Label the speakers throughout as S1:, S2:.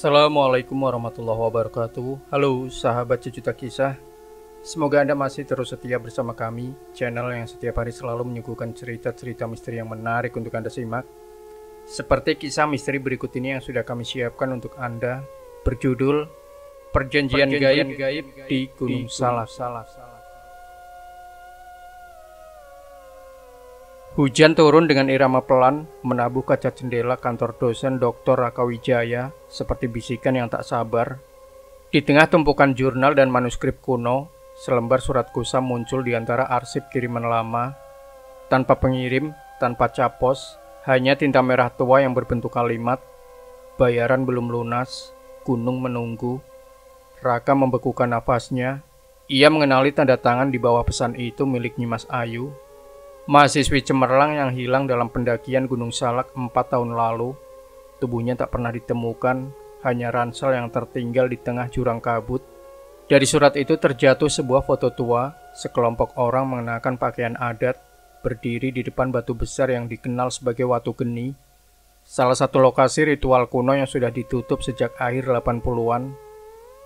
S1: Assalamualaikum warahmatullahi wabarakatuh. Halo sahabat Sejuta Kisah. Semoga Anda masih terus setia bersama kami, channel yang setiap hari selalu menyuguhkan cerita-cerita misteri yang menarik untuk Anda simak. Seperti kisah misteri berikut ini yang sudah kami siapkan untuk Anda, berjudul Perjanjian Gaib di Gunung Salak. Hujan turun dengan irama pelan, menabuh kaca jendela kantor dosen Dr. Raka Wijaya seperti bisikan yang tak sabar. Di tengah tumpukan jurnal dan manuskrip kuno, selembar surat kusam muncul di antara arsip kiriman lama. Tanpa pengirim, tanpa capos, hanya tinta merah tua yang berbentuk kalimat, "Bayaran belum lunas, gunung menunggu." Raka membekukan nafasnya. Ia mengenali tanda tangan di bawah pesan itu milik Nyimas Ayu, mahasiswi cemerlang yang hilang dalam pendakian Gunung Salak 4 tahun lalu. Tubuhnya tak pernah ditemukan, hanya ransel yang tertinggal di tengah jurang kabut. Dari surat itu terjatuh sebuah foto tua, sekelompok orang mengenakan pakaian adat, berdiri di depan batu besar yang dikenal sebagai Watu Geni, salah satu lokasi ritual kuno yang sudah ditutup sejak akhir 80-an.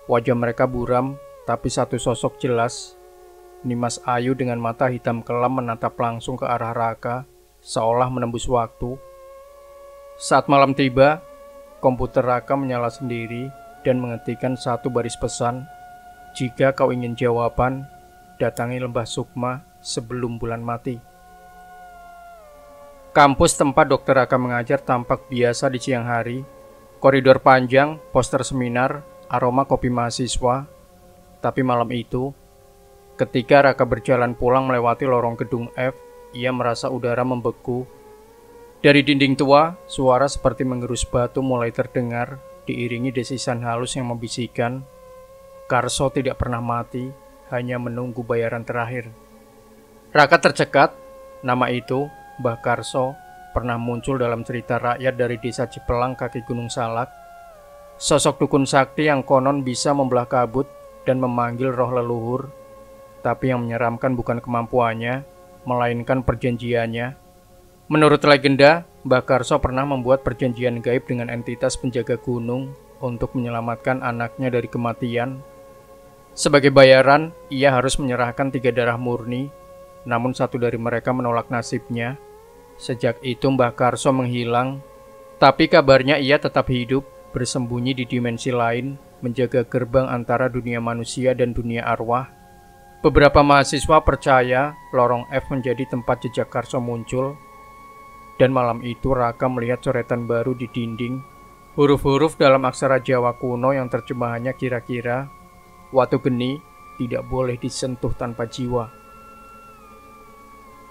S1: Wajah mereka buram, tapi satu sosok jelas. Nimas Ayu dengan mata hitam kelam menatap langsung ke arah Raka, seolah menembus waktu. Saat malam tiba, komputer Raka menyala sendiri dan mengetikkan satu baris pesan. "Jika kau ingin jawaban, datangi Lembah Sukma sebelum bulan mati." Kampus tempat Dr. Raka mengajar tampak biasa di siang hari. Koridor panjang, poster seminar, aroma kopi mahasiswa. Tapi malam itu, ketika Raka berjalan pulang melewati lorong gedung F, ia merasa udara membeku. Dari dinding tua, suara seperti menggerus batu mulai terdengar, diiringi desisan halus yang membisikkan, "Karso tidak pernah mati, hanya menunggu bayaran terakhir." Raka tercekat. Nama itu, Mbah Karso, pernah muncul dalam cerita rakyat dari desa Cipelang kaki Gunung Salak. Sosok dukun sakti yang konon bisa membelah kabut dan memanggil roh leluhur. Tapi yang menyeramkan bukan kemampuannya, melainkan perjanjiannya. Menurut legenda, Mbah Karso pernah membuat perjanjian gaib dengan entitas penjaga gunung untuk menyelamatkan anaknya dari kematian. Sebagai bayaran, ia harus menyerahkan 3 darah murni, namun satu dari mereka menolak nasibnya. Sejak itu Mbah Karso menghilang, tapi kabarnya ia tetap hidup, bersembunyi di dimensi lain, menjaga gerbang antara dunia manusia dan dunia arwah. Beberapa mahasiswa percaya lorong F menjadi tempat jejak Karso muncul. Dan malam itu Raka melihat coretan baru di dinding, huruf-huruf dalam aksara Jawa kuno yang terjemahannya kira-kira, "Watu Geni tidak boleh disentuh tanpa jiwa."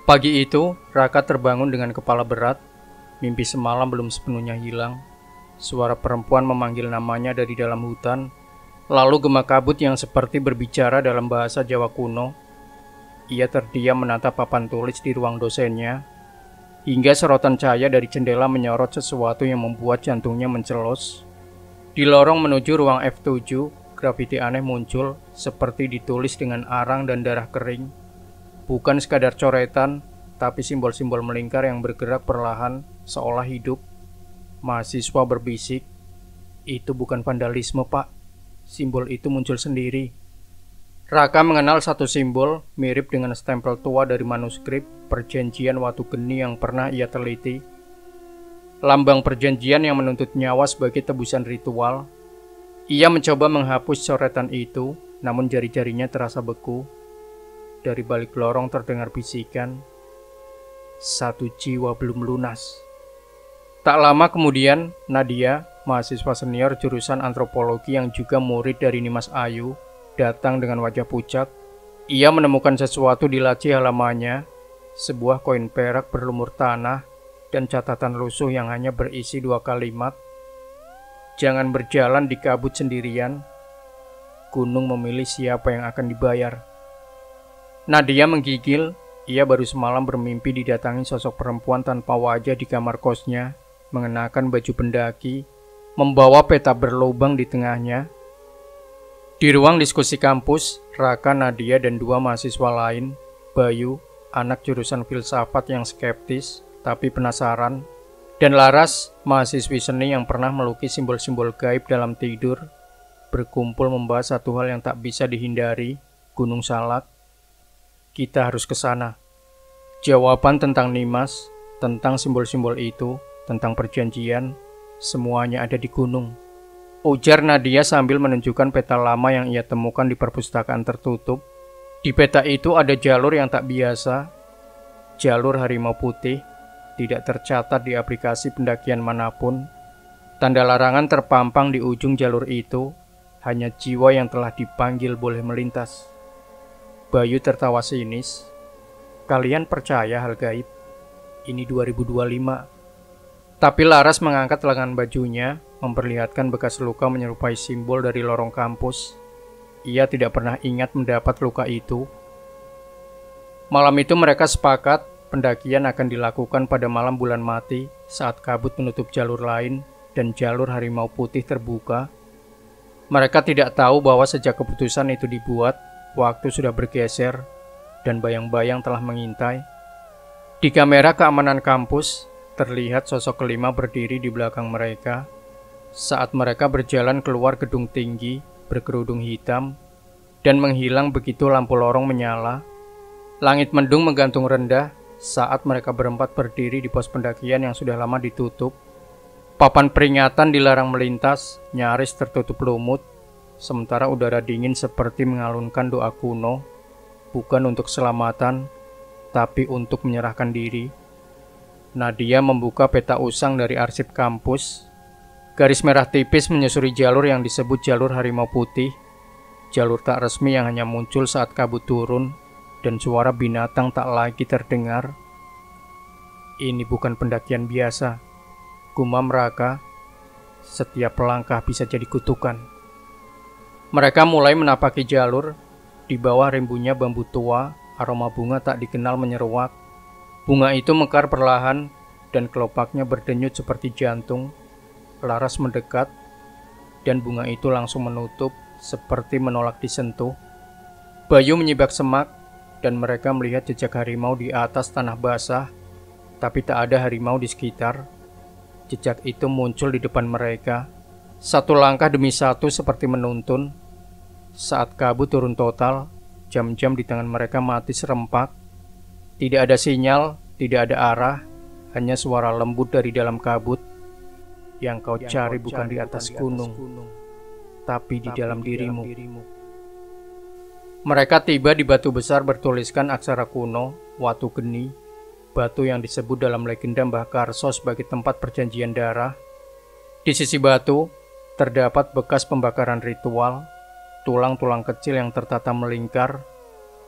S1: Pagi itu Raka terbangun dengan kepala berat. Mimpi semalam belum sepenuhnya hilang. Suara perempuan memanggil namanya dari dalam hutan. Lalu gema kabut yang seperti berbicara dalam bahasa Jawa kuno. Ia terdiam menatap papan tulis di ruang dosennya, hingga sorotan cahaya dari jendela menyorot sesuatu yang membuat jantungnya mencelos. Di lorong menuju ruang F7, grafiti aneh muncul, seperti ditulis dengan arang dan darah kering. Bukan sekadar coretan, tapi simbol-simbol melingkar yang bergerak perlahan, seolah hidup. Mahasiswa berbisik, "Itu bukan vandalisme, Pak. Simbol itu muncul sendiri." Raka mengenal satu simbol mirip dengan stempel tua dari manuskrip perjanjian Watu Geni yang pernah ia teliti. Lambang perjanjian yang menuntut nyawa sebagai tebusan ritual. Ia mencoba menghapus coretan itu, namun jari-jarinya terasa beku. Dari balik lorong terdengar bisikan, "Satu jiwa belum lunas." Tak lama kemudian, Nadia, mahasiswa senior jurusan antropologi yang juga murid dari Nimas Ayu, datang dengan wajah pucat. Ia menemukan sesuatu di laci halamannya, sebuah koin perak berlumur tanah dan catatan lusuh yang hanya berisi 2 kalimat. "Jangan berjalan di kabut sendirian. Gunung memilih siapa yang akan dibayar." Nadia menggigil. Ia baru semalam bermimpi didatangi sosok perempuan tanpa wajah di kamar kosnya, mengenakan baju pendaki, membawa peta berlubang di tengahnya. Di ruang diskusi kampus, Raka, Nadia, dan 2 mahasiswa lain, Bayu, anak jurusan filsafat yang skeptis tapi penasaran, Dan Laras, mahasiswi seni yang pernah melukis simbol-simbol gaib dalam tidur, berkumpul membahas satu hal yang tak bisa dihindari, Gunung Salak. Kita harus ke sana. Jawaban tentang Nimas, tentang simbol-simbol itu, tentang perjanjian, semuanya ada di gunung. Ujar Nadia sambil menunjukkan peta lama yang ia temukan di perpustakaan tertutup. Di peta itu ada jalur yang tak biasa, jalur harimau putih, tidak tercatat di aplikasi pendakian manapun. Tanda larangan terpampang di ujung jalur itu, hanya jiwa yang telah dipanggil boleh melintas. Bayu tertawa sinis. Kalian percaya hal gaib? Ini 2025. Tapi Laras mengangkat lengan bajunya, memperlihatkan bekas luka menyerupai simbol dari lorong kampus. Ia tidak pernah ingat mendapat luka itu. Malam itu mereka sepakat pendakian akan dilakukan pada malam bulan mati saat kabut menutup jalur lain dan jalur harimau putih terbuka. Mereka tidak tahu bahwa sejak keputusan itu dibuat, waktu sudah bergeser dan bayang-bayang telah mengintai. Di kamera keamanan kampus, terlihat sosok kelima berdiri di belakang mereka saat mereka berjalan keluar gedung tinggi berkerudung hitam dan menghilang begitu lampu lorong menyala. Langit mendung menggantung rendah saat mereka berempat berdiri di pos pendakian yang sudah lama ditutup. Papan peringatan dilarang melintas nyaris tertutup lumut, sementara udara dingin seperti mengalunkan doa kuno, bukan untuk keselamatan, tapi untuk menyerahkan diri. Nadia membuka peta usang dari arsip kampus. Garis merah tipis menyusuri jalur yang disebut jalur harimau putih, jalur tak resmi yang hanya muncul saat kabut turun dan suara binatang tak lagi terdengar. Ini bukan pendakian biasa, gumam Raka. Setiap langkah bisa jadi kutukan. Mereka mulai menapaki jalur. Di bawah rimbunnya bambu tua, aroma bunga tak dikenal menyeruak. Bunga itu mekar perlahan dan kelopaknya berdenyut seperti jantung. Laras mendekat dan bunga itu langsung menutup seperti menolak disentuh. Bayu menyibak semak dan mereka melihat jejak harimau di atas tanah basah, tapi tak ada harimau di sekitar. Jejak itu muncul di depan mereka, satu langkah demi satu seperti menuntun. Saat kabut turun total, jam-jam di tangan mereka mati serempak. Tidak ada sinyal, tidak ada arah, hanya suara lembut dari dalam kabut. Yang kau cari bukan di atas gunung, tapi di dalam dirimu. Mereka tiba di batu besar bertuliskan aksara kuno, Watu Geni, batu yang disebut dalam legenda Mbah Karso sebagai tempat perjanjian darah. Di sisi batu, terdapat bekas pembakaran ritual, tulang-tulang kecil yang tertata melingkar,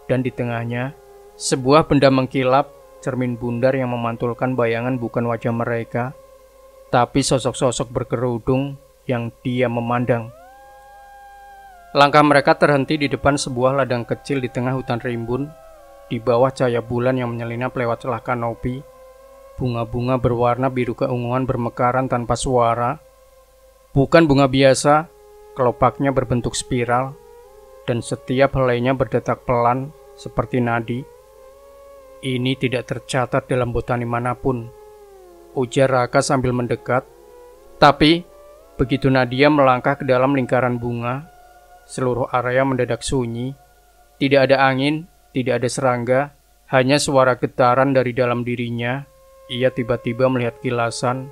S1: dan di tengahnya, sebuah benda mengkilap, cermin bundar yang memantulkan bayangan bukan wajah mereka, tapi sosok-sosok berkerudung yang diam memandang. Langkah mereka terhenti di depan sebuah ladang kecil di tengah hutan rimbun. Di bawah cahaya bulan yang menyelinap lewat celah kanopi, bunga-bunga berwarna biru keunguan bermekaran tanpa suara. Bukan bunga biasa, kelopaknya berbentuk spiral, dan setiap helainya berdetak pelan seperti nadi. Ini tidak tercatat dalam botani manapun, ujar Raka sambil mendekat. Tapi, begitu Nadia melangkah ke dalam lingkaran bunga, seluruh area mendadak sunyi. Tidak ada angin, tidak ada serangga, hanya suara getaran dari dalam dirinya. Ia tiba-tiba melihat kilasan.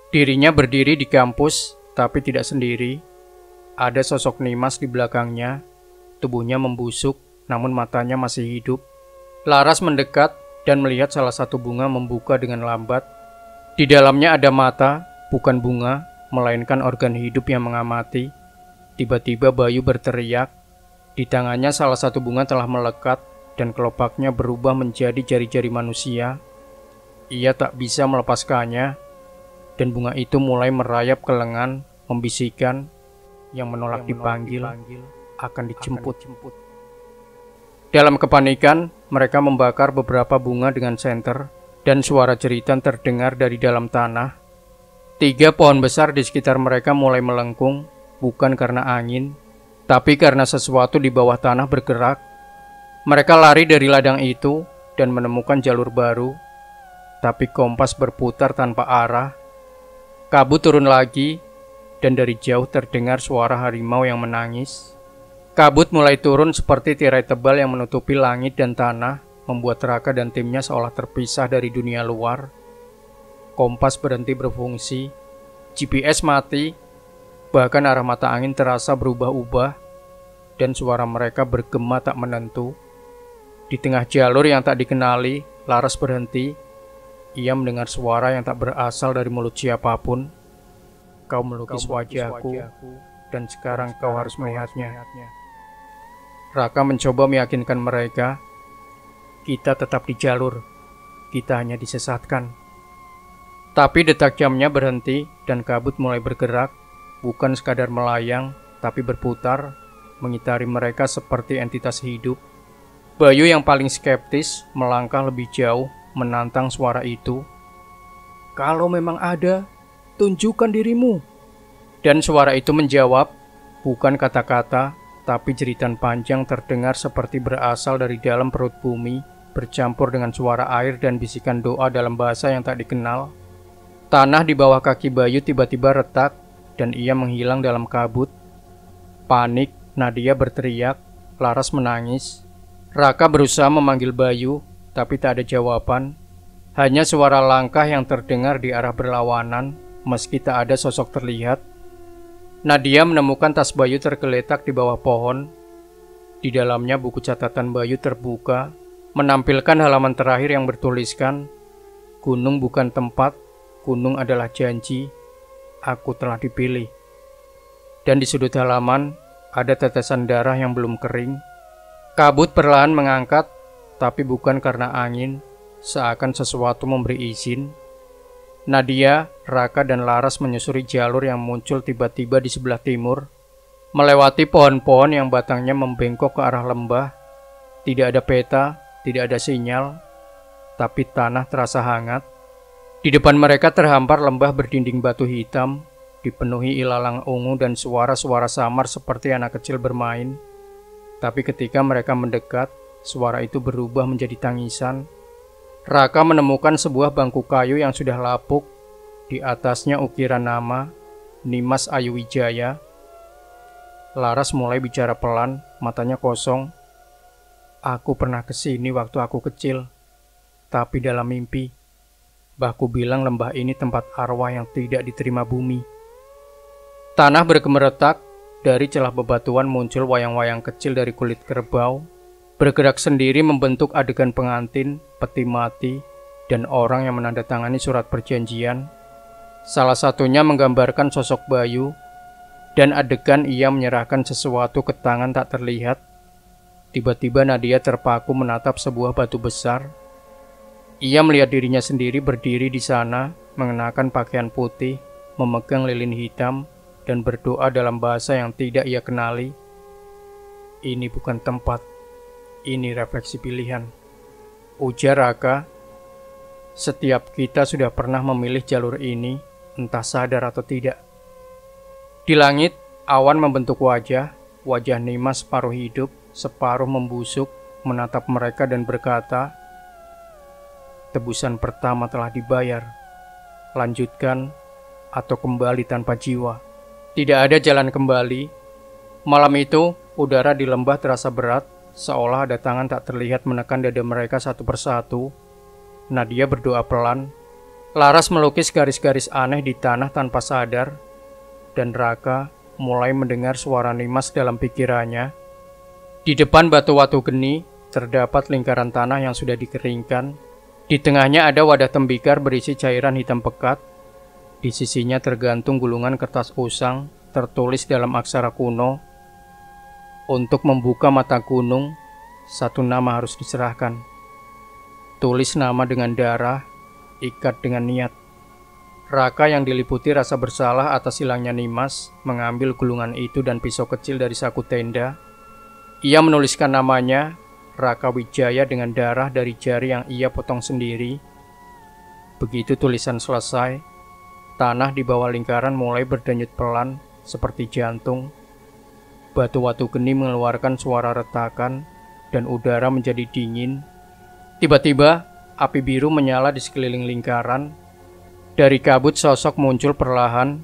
S1: Dirinya berdiri di kampus, tapi tidak sendiri. Ada sosok Nimas di belakangnya. Tubuhnya membusuk, namun matanya masih hidup. Laras mendekat dan melihat salah satu bunga membuka dengan lambat. Di dalamnya ada mata, bukan bunga, melainkan organ hidup yang mengamati. Tiba-tiba Bayu berteriak. Di tangannya salah satu bunga telah melekat dan kelopaknya berubah menjadi jari-jari manusia. Ia tak bisa melepaskannya, dan bunga itu mulai merayap ke lengan, membisikkan, yang menolak dipanggil akan dijemput. Dalam kepanikan, mereka membakar beberapa bunga dengan senter, dan suara jeritan terdengar dari dalam tanah. 3 pohon besar di sekitar mereka mulai melengkung, bukan karena angin, tapi karena sesuatu di bawah tanah bergerak. Mereka lari dari ladang itu dan menemukan jalur baru. tapi kompas berputar tanpa arah. Kabut turun lagi, dan dari jauh terdengar suara harimau yang menangis. Kabut mulai turun seperti tirai tebal yang menutupi langit dan tanah, membuat Raka dan timnya seolah terpisah dari dunia luar. Kompas berhenti berfungsi, GPS mati, bahkan arah mata angin terasa berubah-ubah, dan suara mereka bergema tak menentu. Di tengah jalur yang tak dikenali, Laras berhenti. Ia mendengar suara yang tak berasal dari mulut siapapun. Kau melukis wajahku, dan sekarang kau harus melihatnya. Raka mencoba meyakinkan mereka, kita tetap di jalur, kita hanya disesatkan. Tapi detak jamnya berhenti dan kabut mulai bergerak, bukan sekadar melayang, tapi berputar, mengitari mereka seperti entitas hidup. Bayu yang paling skeptis melangkah lebih jauh, menantang suara itu. Kalau memang ada, tunjukkan dirimu. Dan suara itu menjawab, bukan kata-kata, tapi jeritan panjang terdengar seperti berasal dari dalam perut bumi, bercampur dengan suara air dan bisikan doa dalam bahasa yang tak dikenal. Tanah di bawah kaki Bayu tiba-tiba retak, dan ia menghilang dalam kabut. Panik, Nadia berteriak, Laras menangis. Raka berusaha memanggil Bayu, tapi tak ada jawaban. Hanya suara langkah yang terdengar di arah berlawanan, meski tak ada sosok terlihat. Nadia menemukan tas Bayu tergeletak di bawah pohon. Di dalamnya buku catatan Bayu terbuka, menampilkan halaman terakhir yang bertuliskan, "Gunung bukan tempat, gunung adalah janji, aku telah dipilih." Dan di sudut halaman, ada tetesan darah yang belum kering. Kabut perlahan mengangkat, tapi bukan karena angin, seakan sesuatu memberi izin. Nadia, Raka, dan Laras menyusuri jalur yang muncul tiba-tiba di sebelah timur, melewati pohon-pohon yang batangnya membengkok ke arah lembah. Tidak ada peta, tidak ada sinyal, tapi tanah terasa hangat. Di depan mereka terhampar lembah berdinding batu hitam, dipenuhi ilalang ungu dan suara-suara samar seperti anak kecil bermain. Tapi ketika mereka mendekat, suara itu berubah menjadi tangisan. Raka menemukan sebuah bangku kayu yang sudah lapuk. Di atasnya ukiran nama, Nimas Ayuwijaya. Laras mulai bicara pelan, matanya kosong. Aku pernah kesini waktu aku kecil, tapi dalam mimpi. Mbahku bilang lembah ini tempat arwah yang tidak diterima bumi. Tanah bergemeretak. Dari celah bebatuan muncul wayang-wayang kecil dari kulit kerbau, bergerak sendiri membentuk adegan pengantin, peti mati, dan orang yang menandatangani surat perjanjian. Salah satunya menggambarkan sosok Bayu, dan adegan ia menyerahkan sesuatu ke tangan tak terlihat. Tiba-tiba Nadia terpaku menatap sebuah batu besar. Ia melihat dirinya sendiri berdiri di sana, mengenakan pakaian putih, memegang lilin hitam, dan berdoa dalam bahasa yang tidak ia kenali. Ini bukan tempat, ini refleksi pilihan, ujar Raka. Setiap kita sudah pernah memilih jalur ini, entah sadar atau tidak. Di langit, awan membentuk wajah Nimas separuh hidup, separuh membusuk, menatap mereka dan berkata, tebusan pertama telah dibayar, lanjutkan atau kembali tanpa jiwa. Tidak ada jalan kembali. Malam itu, udara di lembah terasa berat, seolah ada tangan tak terlihat menekan dada mereka satu persatu. Nadia berdoa pelan. Laras melukis garis-garis aneh di tanah tanpa sadar. Dan Raka mulai mendengar suara Nimas dalam pikirannya. Di depan batu-batu geni, terdapat lingkaran tanah yang sudah dikeringkan. Di tengahnya ada wadah tembikar berisi cairan hitam pekat. Di sisinya tergantung gulungan kertas usang, tertulis dalam aksara kuno. Untuk membuka mata gunung, satu nama harus diserahkan. Tulis nama dengan darah, ikat dengan niat. Raka yang diliputi rasa bersalah atas hilangnya Nimas, mengambil gulungan itu dan pisau kecil dari saku tenda. Ia menuliskan namanya, Raka Wijaya, dengan darah dari jari yang ia potong sendiri. Begitu tulisan selesai, tanah di bawah lingkaran mulai berdenyut pelan, seperti jantung. Batu-batu geni mengeluarkan suara retakan, dan udara menjadi dingin. Tiba-tiba, Api biru menyala di sekeliling lingkaran. Dari kabut sosok muncul perlahan.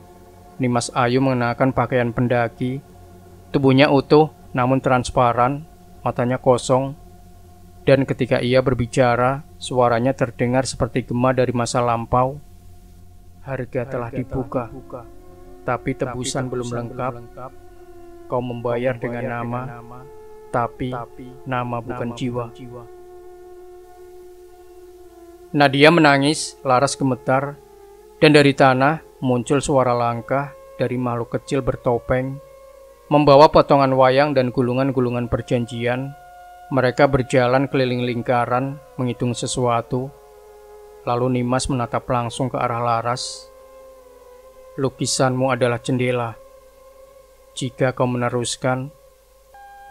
S1: Nimas Ayu mengenakan pakaian pendaki. Tubuhnya utuh namun transparan, matanya kosong. Dan ketika ia berbicara, suaranya terdengar seperti gema dari masa lampau. Harga telah dibuka, tapi tebusan belum lengkap. Kau membayar dengan nama, tapi nama bukan jiwa. Nadia menangis, Laras gemetar, dan dari tanah muncul suara langkah dari makhluk kecil bertopeng, membawa potongan wayang dan gulungan-gulungan perjanjian. Mereka berjalan keliling lingkaran, menghitung sesuatu. Lalu Nimas menatap langsung ke arah Laras. Lukisanmu adalah jendela. Jika kau meneruskan,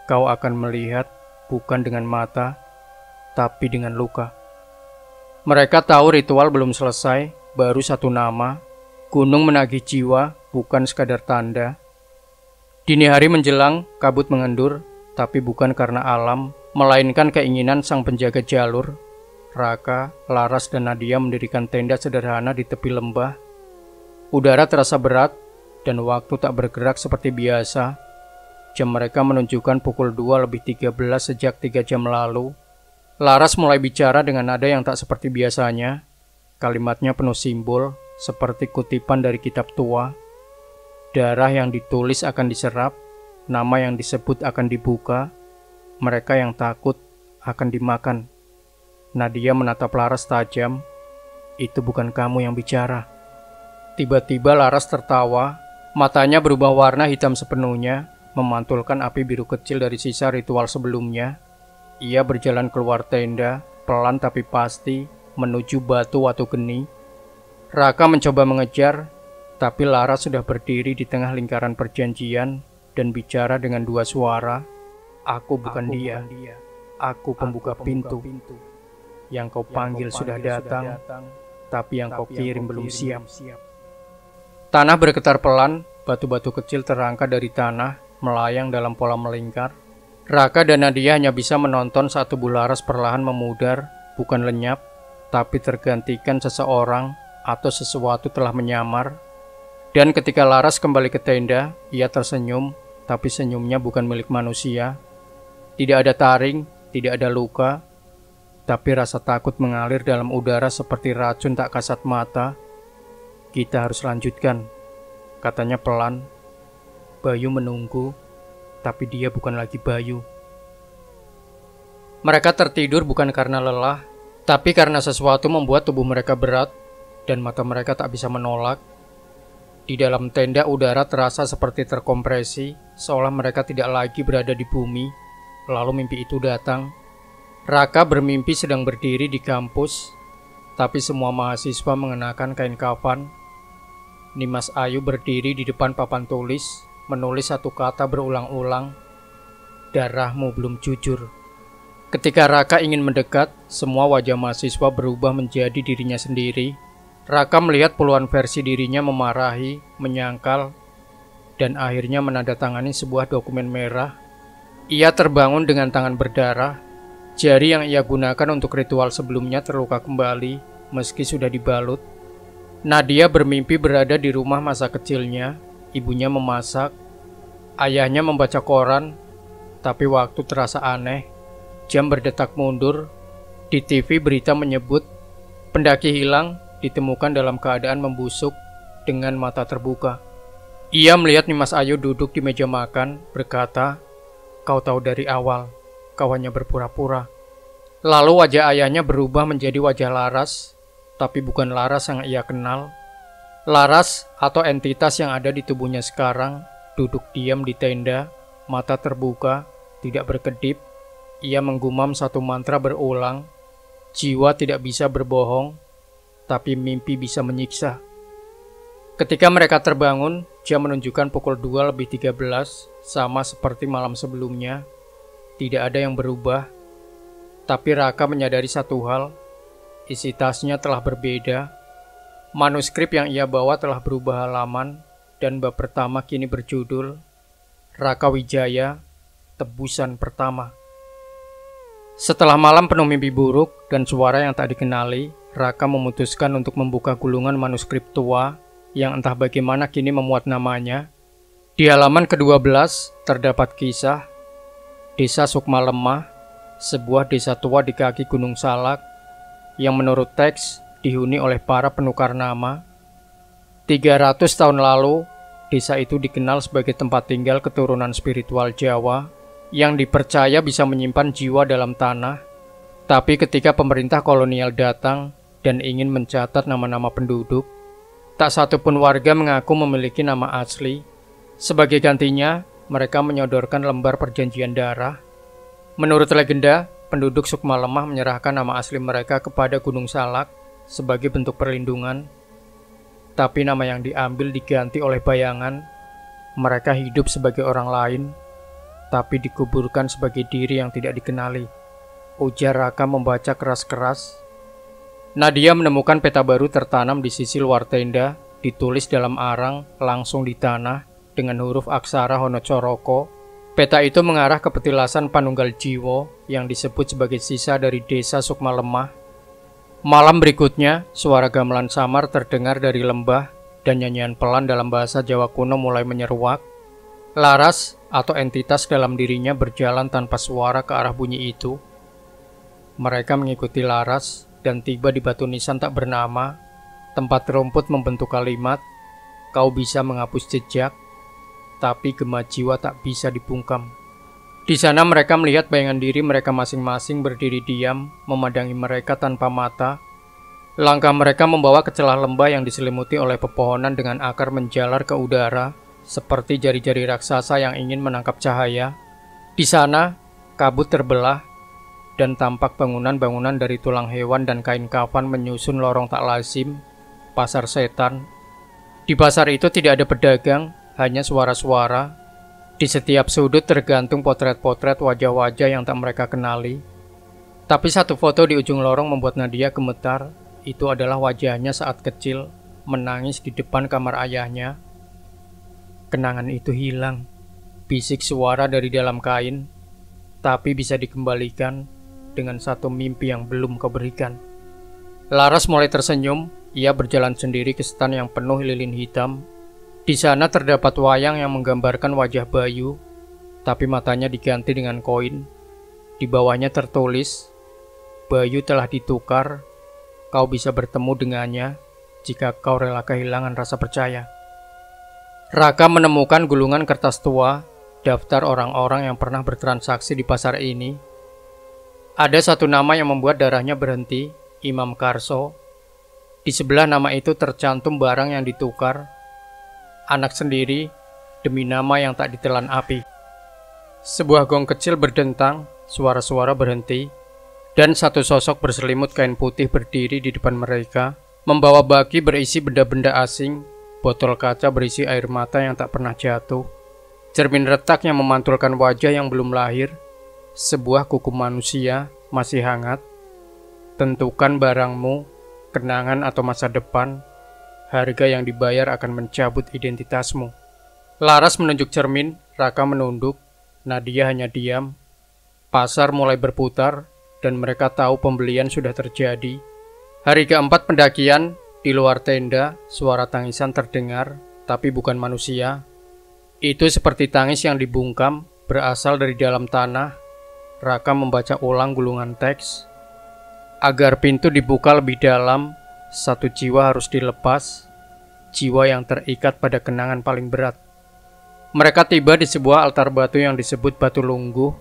S1: kau akan melihat bukan dengan mata, tapi dengan luka. Mereka tahu ritual belum selesai, baru satu nama. Gunung menagih jiwa, bukan sekadar tanda. Dini hari menjelang, kabut mengendur, tapi bukan karena alam, melainkan keinginan sang penjaga jalur. Raka, Laras, dan Nadia mendirikan tenda sederhana di tepi lembah. Udara terasa berat, dan waktu tak bergerak seperti biasa. Jam mereka menunjukkan pukul 2:13 sejak 3 jam lalu. Laras mulai bicara dengan nada yang tak seperti biasanya. Kalimatnya penuh simbol, seperti kutipan dari kitab tua. Darah yang ditulis akan diserap, nama yang disebut akan dibuka, mereka yang takut akan dimakan. Nadia menatap Laras tajam. Itu bukan kamu yang bicara. Tiba-tiba Laras tertawa, matanya berubah warna hitam sepenuhnya, memantulkan api biru kecil dari sisa ritual sebelumnya. Ia berjalan keluar tenda, pelan tapi pasti, menuju batu watu geni. Raka mencoba mengejar, tapi Laras sudah berdiri di tengah lingkaran perjanjian dan bicara dengan dua suara. Aku bukan dia. Aku pembuka pintu. Yang kau panggil sudah datang, tapi yang kau kirim belum siap. Tanah bergetar pelan, batu-batu kecil terangkat dari tanah, melayang dalam pola melingkar. Raka dan Nadia hanya bisa menonton saat tubuh Laras perlahan memudar, bukan lenyap, tapi tergantikan seseorang atau sesuatu telah menyamar. Dan ketika Laras kembali ke tenda, ia tersenyum, tapi senyumnya bukan milik manusia. Tidak ada taring, tidak ada luka, tapi rasa takut mengalir dalam udara seperti racun tak kasat mata. Kita harus lanjutkan, katanya pelan. Bayu menunggu, tapi dia bukan lagi Bayu. Mereka tertidur bukan karena lelah, tapi karena sesuatu membuat tubuh mereka berat dan mata mereka tak bisa menolak. Di dalam tenda udara terasa seperti terkompresi, seolah mereka tidak lagi berada di bumi. Lalu mimpi itu datang. Raka bermimpi sedang berdiri di kampus, tapi semua mahasiswa mengenakan kain kafan. Nimas Ayu berdiri di depan papan tulis, menulis satu kata berulang-ulang. Darahmu belum jujur. Ketika Raka ingin mendekat, semua wajah mahasiswa berubah menjadi dirinya sendiri. Raka melihat puluhan versi dirinya memarahi, menyangkal, dan akhirnya menandatangani sebuah dokumen merah. Ia terbangun dengan tangan berdarah. Jari yang ia gunakan untuk ritual sebelumnya terluka kembali, meski sudah dibalut. Nadia bermimpi berada di rumah masa kecilnya. Ibunya memasak, ayahnya membaca koran, tapi waktu terasa aneh. Jam berdetak mundur. Di TV berita menyebut pendaki hilang ditemukan dalam keadaan membusuk dengan mata terbuka. Ia melihat Nimas Ayu duduk di meja makan, berkata, "Kau tahu dari awal, kau hanya berpura-pura." Lalu wajah ayahnya berubah menjadi wajah Laras, tapi bukan Laras yang ia kenal. Laras atau entitas yang ada di tubuhnya sekarang duduk diam di tenda, mata terbuka, tidak berkedip. Ia menggumam satu mantra berulang. Jiwa tidak bisa berbohong, tapi mimpi bisa menyiksa. Ketika mereka terbangun, jam menunjukkan pukul 2:13, sama seperti malam sebelumnya. Tidak ada yang berubah, tapi Raka menyadari satu hal, isi tasnya telah berbeda. Manuskrip yang ia bawa telah berubah halaman, dan bab pertama kini berjudul Raka Wijaya, Tebusan Pertama. Setelah malam penuh mimpi buruk dan suara yang tak dikenali, Raka memutuskan untuk membuka gulungan manuskrip tua yang entah bagaimana kini memuat namanya. Di halaman ke-12 terdapat kisah Desa Sukma Lemah, sebuah desa tua di kaki Gunung Salak yang menurut teks dihuni oleh para penukar nama. 300 tahun lalu, desa itu dikenal sebagai tempat tinggal keturunan spiritual Jawa yang dipercaya bisa menyimpan jiwa dalam tanah. Tapi ketika pemerintah kolonial datang dan ingin mencatat nama-nama penduduk, tak satu pun warga mengaku memiliki nama asli. Sebagai gantinya, mereka menyodorkan lembar perjanjian darah. Menurut legenda, penduduk Sukma Lemah menyerahkan nama asli mereka kepada Gunung Salak sebagai bentuk perlindungan. Tapi nama yang diambil diganti oleh bayangan. Mereka hidup sebagai orang lain, tapi dikuburkan sebagai diri yang tidak dikenali, ujar Raka membaca keras-keras. Nadia menemukan peta baru tertanam di sisi luar tenda, ditulis dalam arang langsung di tanah dengan huruf aksara Honocoroko. Peta itu mengarah ke petilasan Panunggal Jiwo yang disebut sebagai sisa dari desa Sukma Lemah. Malam berikutnya, suara gamelan samar terdengar dari lembah dan nyanyian pelan dalam bahasa Jawa kuno mulai menyeruak. Laras atau entitas dalam dirinya berjalan tanpa suara ke arah bunyi itu. Mereka mengikuti Laras dan tiba di batu nisan tak bernama. Tempat rumput membentuk kalimat, kau bisa menghapus jejak, tapi gema jiwa tak bisa dibungkam. Di sana mereka melihat bayangan diri mereka masing-masing berdiri diam, memandangi mereka tanpa mata. Langkah mereka membawa ke celah lembah yang diselimuti oleh pepohonan dengan akar menjalar ke udara, seperti jari-jari raksasa yang ingin menangkap cahaya. Di sana, kabut terbelah, dan tampak bangunan-bangunan dari tulang hewan dan kain kafan menyusun lorong tak lazim, pasar setan. Di pasar itu tidak ada pedagang, hanya suara-suara. Di setiap sudut tergantung potret-potret wajah-wajah yang tak mereka kenali. Tapi satu foto di ujung lorong membuat Nadia gemetar. Itu adalah wajahnya saat kecil, menangis di depan kamar ayahnya. Kenangan itu hilang, bisik suara dari dalam kain, tapi bisa dikembalikan dengan satu mimpi yang belum kau berikan. Laras mulai tersenyum, ia berjalan sendiri ke stan yang penuh lilin hitam. Di sana terdapat wayang yang menggambarkan wajah Bayu, tapi matanya diganti dengan koin. Di bawahnya tertulis, Bayu telah ditukar, kau bisa bertemu dengannya jika kau rela kehilangan rasa percaya. Raka menemukan gulungan kertas tua, daftar orang-orang yang pernah bertransaksi di pasar ini. Ada satu nama yang membuat darahnya berhenti, Imam Karso. Di sebelah nama itu tercantum barang yang ditukar, anak sendiri demi nama yang tak ditelan api. Sebuah gong kecil berdentang, suara-suara berhenti, dan satu sosok berselimut kain putih berdiri di depan mereka, membawa baki berisi benda-benda asing, botol kaca berisi air mata yang tak pernah jatuh, cermin retak yang memantulkan wajah yang belum lahir, sebuah kuku manusia masih hangat. Tentukan barangmu, kenangan atau masa depan, harga yang dibayar akan mencabut identitasmu. Laras menunjuk cermin, Raka menunduk, Nadia hanya diam. Pasar mulai berputar, dan mereka tahu pembelian sudah terjadi. Hari keempat pendakian, di luar tenda, suara tangisan terdengar, tapi bukan manusia. Itu seperti tangis yang dibungkam, berasal dari dalam tanah. Raka membaca ulang gulungan teks. Agar pintu dibuka lebih dalam, satu jiwa harus dilepas, jiwa yang terikat pada kenangan paling berat. Mereka tiba di sebuah altar batu yang disebut Batu Lungguh,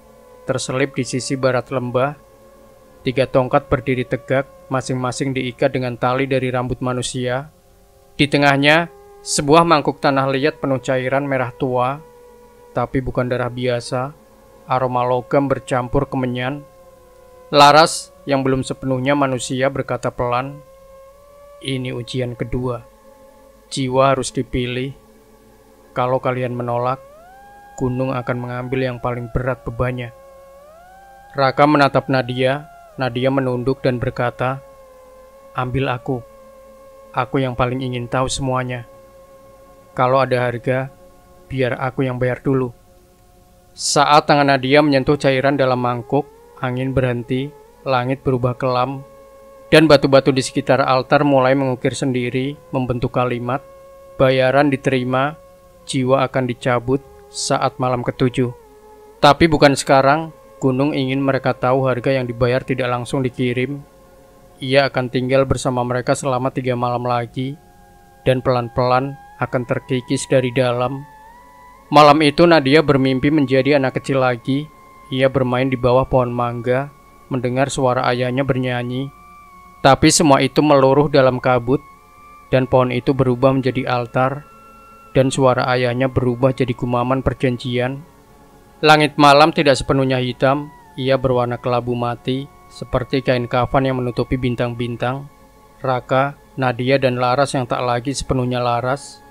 S1: terselip di sisi barat lembah. 3 tongkat berdiri tegak, masing-masing diikat dengan tali dari rambut manusia. Di tengahnya, sebuah mangkuk tanah liat penuh cairan merah tua, tapi bukan darah biasa. Aroma logam bercampur kemenyan. Laras, yang belum sepenuhnya manusia, berkata pelan, "Ini ujian kedua. Jiwa harus dipilih. Kalau kalian menolak, gunung akan mengambil yang paling berat bebannya." Raka menatap Nadia. Nadia menunduk dan berkata, "Ambil aku. Aku yang paling ingin tahu semuanya. Kalau ada harga, biar aku yang bayar dulu." Saat tangan Nadia menyentuh cairan dalam mangkuk, Angin berhenti, langit berubah kelam, dan batu-batu di sekitar altar mulai mengukir sendiri, membentuk kalimat, bayaran diterima, jiwa akan dicabut saat malam ketujuh. Tapi bukan sekarang, gunung ingin mereka tahu harga yang dibayar tidak langsung dikirim. Ia akan tinggal bersama mereka selama 3 malam lagi, dan pelan-pelan akan terkikis dari dalam. Malam itu Nadia bermimpi menjadi anak kecil lagi. Ia bermain di bawah pohon mangga, mendengar suara ayahnya bernyanyi. Tapi semua itu meluruh dalam kabut, dan pohon itu berubah menjadi altar, dan suara ayahnya berubah jadi gumaman perjanjian. Langit malam tidak sepenuhnya hitam, ia berwarna kelabu mati, seperti kain kafan yang menutupi bintang-bintang. Raka, Nadia, dan Laras yang tak lagi sepenuhnya Laras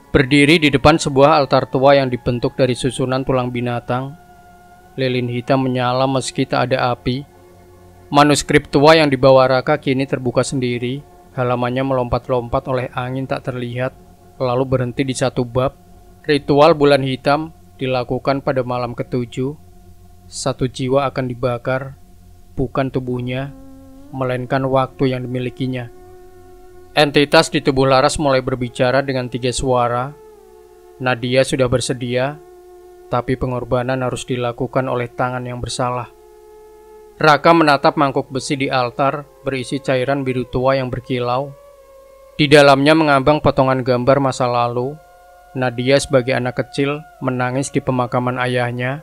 S1: berdiri di depan sebuah altar tua yang dibentuk dari susunan tulang binatang. Lilin hitam menyala meski tak ada api. Manuskrip tua yang dibawa Raka kini terbuka sendiri. Halamannya melompat-lompat oleh angin tak terlihat, lalu berhenti di satu bab. Ritual bulan hitam dilakukan pada malam ketujuh. 1 jiwa akan dibakar, bukan tubuhnya, melainkan waktu yang dimilikinya. Entitas di tubuh Laras mulai berbicara dengan 3 suara. Nadia sudah bersedia, tapi pengorbanan harus dilakukan oleh tangan yang bersalah. Raka menatap mangkuk besi di altar berisi cairan biru tua yang berkilau. Di dalamnya mengambang potongan gambar masa lalu. Nadia sebagai anak kecil menangis di pemakaman ayahnya.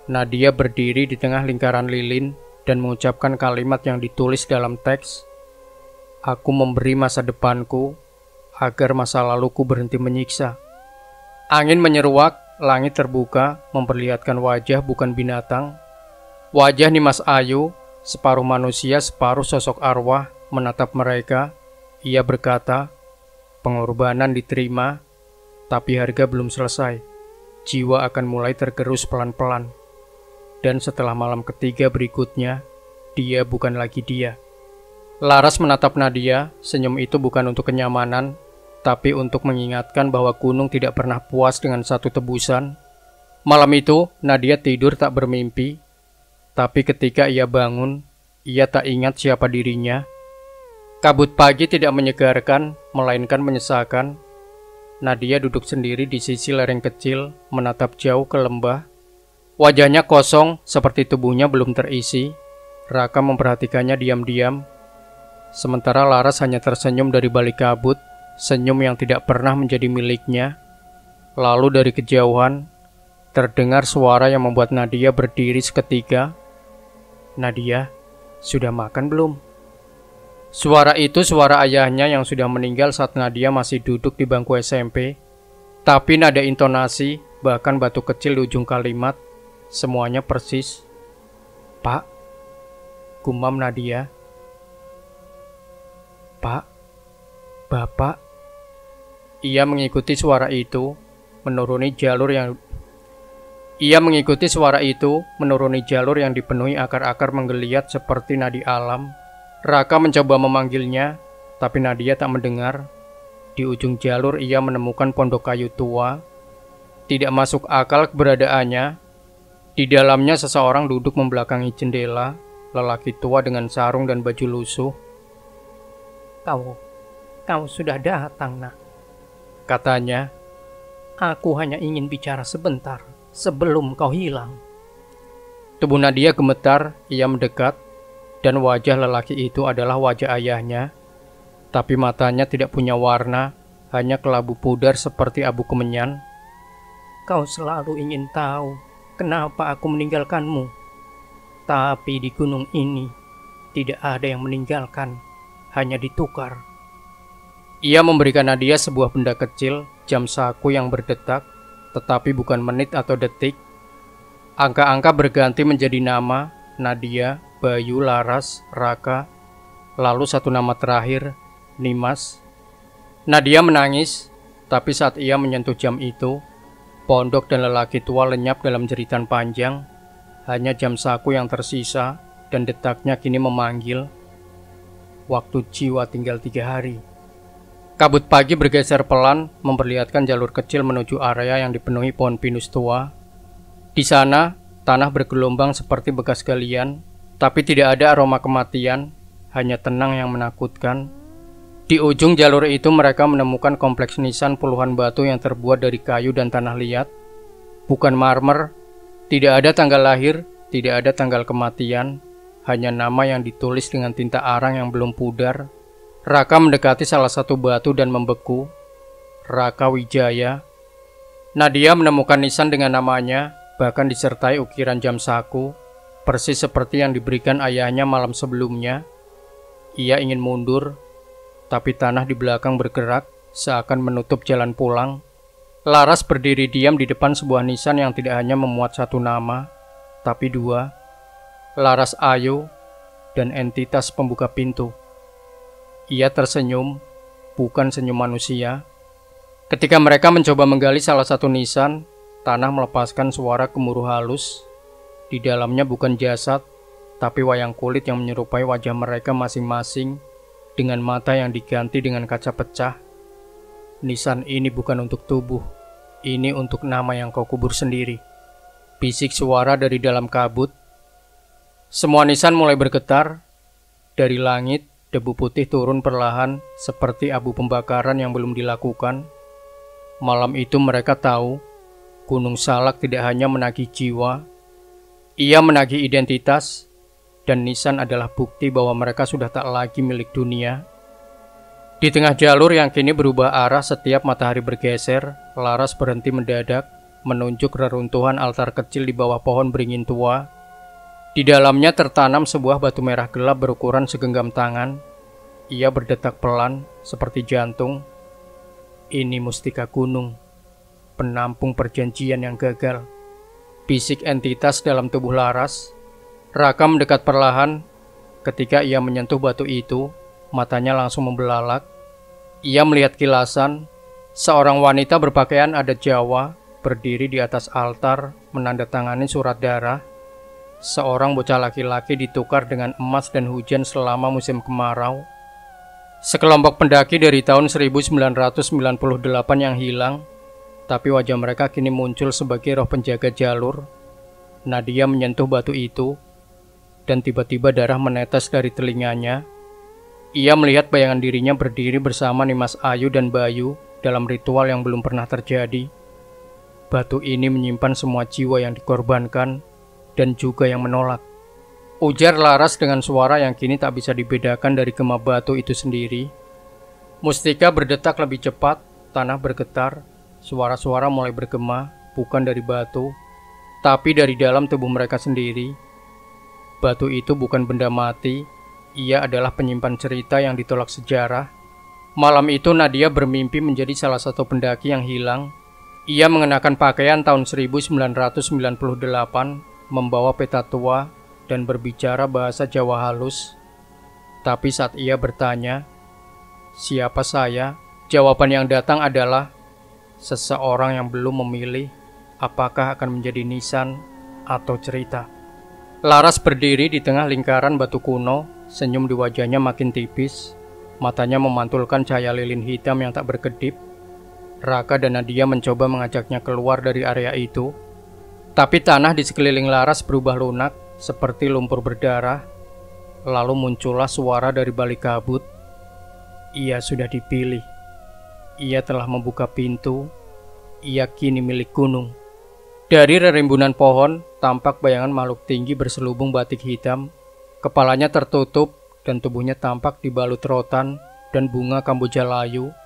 S1: Nadia berdiri di tengah lingkaran lilin dan mengucapkan kalimat yang ditulis dalam teks. Aku memberi masa depanku agar masa laluku berhenti menyiksa. Angin menyeruak, langit terbuka, memperlihatkan wajah bukan binatang. Wajah Nimas Ayu, separuh manusia, separuh sosok arwah, menatap mereka. Ia berkata, pengorbanan diterima, tapi harga belum selesai. Jiwa akan mulai tergerus pelan-pelan. Dan setelah malam ketiga berikutnya, dia bukan lagi dia. Laras menatap Nadia, senyum itu bukan untuk kenyamanan, tapi untuk mengingatkan bahwa gunung tidak pernah puas dengan satu tebusan. Malam itu, Nadia tidur tak bermimpi, tapi ketika ia bangun, ia tak ingat siapa dirinya. Kabut pagi tidak menyegarkan, melainkan menyesakan. Nadia duduk sendiri di sisi lereng kecil, menatap jauh ke lembah. Wajahnya kosong, seperti tubuhnya belum terisi. Raka memperhatikannya diam-diam. Sementara Laras hanya tersenyum dari balik kabut, senyum yang tidak pernah menjadi miliknya. Lalu dari kejauhan, terdengar suara yang membuat Nadia berdiri seketika. Nadia, sudah makan belum? Suara itu suara ayahnya yang sudah meninggal saat Nadia masih duduk di bangku SMP. Tapi nada intonasi, bahkan batu kecil di ujung kalimat, semuanya persis. Pak, gumam Nadia. Pak, Bapak. Ia mengikuti suara itu, menuruni jalur yang dipenuhi akar-akar menggeliat seperti nadi alam. Raka mencoba memanggilnya, tapi Nadia tak mendengar. Di ujung jalur ia menemukan pondok kayu tua. Tidak masuk akal keberadaannya. Di dalamnya seseorang duduk membelakangi jendela, lelaki tua dengan sarung dan baju lusuh. Kau sudah datang, nak, katanya. Aku hanya ingin bicara sebentar sebelum kau hilang. Tubuh Nadia gemetar, ia mendekat, dan wajah lelaki itu adalah wajah ayahnya. Tapi matanya tidak punya warna, hanya kelabu pudar seperti abu kemenyan. Kau selalu ingin tahu kenapa aku meninggalkanmu. Tapi di gunung ini tidak ada yang meninggalkan, hanya ditukar. Ia memberikan Nadia sebuah benda kecil, jam saku yang berdetak, tetapi bukan menit atau detik. Angka-angka berganti menjadi nama, Nadia, Bayu, Laras, Raka, lalu satu nama terakhir, Nimas. Nadia menangis, tapi saat ia menyentuh jam itu, pondok dan lelaki tua lenyap dalam jeritan panjang. Hanya jam saku yang tersisa, dan detaknya kini memanggil. Waktu jiwa tinggal 3 hari. Kabut pagi bergeser pelan, memperlihatkan jalur kecil menuju area yang dipenuhi pohon pinus tua. Di sana, tanah bergelombang seperti bekas galian. Tapi tidak ada aroma kematian, hanya tenang yang menakutkan. Di ujung jalur itu mereka menemukan kompleks nisan puluhan batu yang terbuat dari kayu dan tanah liat. Bukan marmer, tidak ada tanggal lahir, tidak ada tanggal kematian, hanya nama yang ditulis dengan tinta arang yang belum pudar. Raka mendekati salah satu batu dan membeku. Raka Wijaya. Nadia menemukan nisan dengan namanya, bahkan disertai ukiran jam saku, persis seperti yang diberikan ayahnya malam sebelumnya. Ia ingin mundur, tapi tanah di belakang bergerak, seakan menutup jalan pulang. Laras berdiri diam di depan sebuah nisan yang tidak hanya memuat satu nama, tapi dua. Laras Ayu dan entitas pembuka pintu. Ia tersenyum, bukan senyum manusia. Ketika mereka mencoba menggali salah satu nisan, tanah melepaskan suara gemuruh halus. Di dalamnya bukan jasad, tapi wayang kulit yang menyerupai wajah mereka masing-masing, dengan mata yang diganti dengan kaca pecah. Nisan ini bukan untuk tubuh, ini untuk nama yang kau kubur sendiri. Bisik suara dari dalam kabut. Semua nisan mulai bergetar. Dari langit, debu putih turun perlahan seperti abu pembakaran yang belum dilakukan. Malam itu mereka tahu, Gunung Salak tidak hanya menagih jiwa, ia menagih identitas, dan nisan adalah bukti bahwa mereka sudah tak lagi milik dunia. Di tengah jalur yang kini berubah arah setiap matahari bergeser, Laras berhenti mendadak, menunjuk reruntuhan altar kecil di bawah pohon beringin tua. Di dalamnya tertanam sebuah batu merah gelap berukuran segenggam tangan. Ia berdetak pelan, seperti jantung. Ini mustika gunung, penampung perjanjian yang gagal. Bisik entitas dalam tubuh Laras. Raka mendekat perlahan. Ketika ia menyentuh batu itu, matanya langsung membelalak. Ia melihat kilasan. Seorang wanita berpakaian adat Jawa berdiri di atas altar menandatangani surat darah. Seorang bocah laki-laki ditukar dengan emas dan hujan selama musim kemarau. Sekelompok pendaki dari tahun 1998 yang hilang, tapi wajah mereka kini muncul sebagai roh penjaga jalur. Nadia menyentuh batu itu, dan tiba-tiba darah menetes dari telinganya. Ia melihat bayangan dirinya berdiri bersama Nimas Ayu dan Bayu dalam ritual yang belum pernah terjadi. Batu ini menyimpan semua jiwa yang dikorbankan, dan juga yang menolak. Ujar Laras dengan suara yang kini tak bisa dibedakan dari gema batu itu sendiri. Mustika berdetak lebih cepat, tanah bergetar, suara-suara mulai bergema, bukan dari batu, tapi dari dalam tubuh mereka sendiri. Batu itu bukan benda mati, ia adalah penyimpan cerita yang ditolak sejarah. Malam itu Nadia bermimpi menjadi salah satu pendaki yang hilang. Ia mengenakan pakaian tahun 1998, membawa peta tua, dan berbicara bahasa Jawa halus. Tapi saat ia bertanya, "Siapa saya?" jawaban yang datang adalah, seseorang yang belum memilih apakah akan menjadi nisan atau cerita. Laras berdiri di tengah lingkaran batu kuno, senyum di wajahnya makin tipis, matanya memantulkan cahaya lilin hitam yang tak berkedip. Raka dan Nadia mencoba mengajaknya keluar dari area itu, tapi tanah di sekeliling Laras berubah lunak, seperti lumpur berdarah. Lalu muncullah suara dari balik kabut. Ia sudah dipilih. Ia telah membuka pintu. Ia kini milik gunung. Dari rerimbunan pohon, tampak bayangan makhluk tinggi berselubung batik hitam. Kepalanya tertutup dan tubuhnya tampak dibalut rotan dan bunga kamboja layu.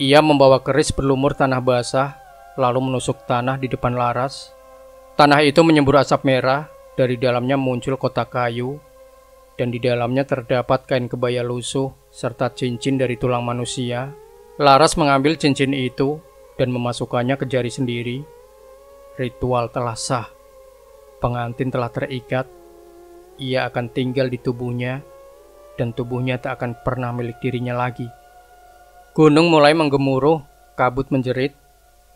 S1: Ia membawa keris berlumur tanah basah, lalu menusuk tanah di depan Laras. Tanah itu menyembur asap merah. Dari dalamnya muncul kotak kayu, dan di dalamnya terdapat kain kebaya lusuh serta cincin dari tulang manusia. Laras mengambil cincin itu dan memasukkannya ke jari sendiri. Ritual telah sah. Pengantin telah terikat. Ia akan tinggal di tubuhnya, dan tubuhnya tak akan pernah milik dirinya lagi. Gunung mulai menggemuruh, kabut menjerit.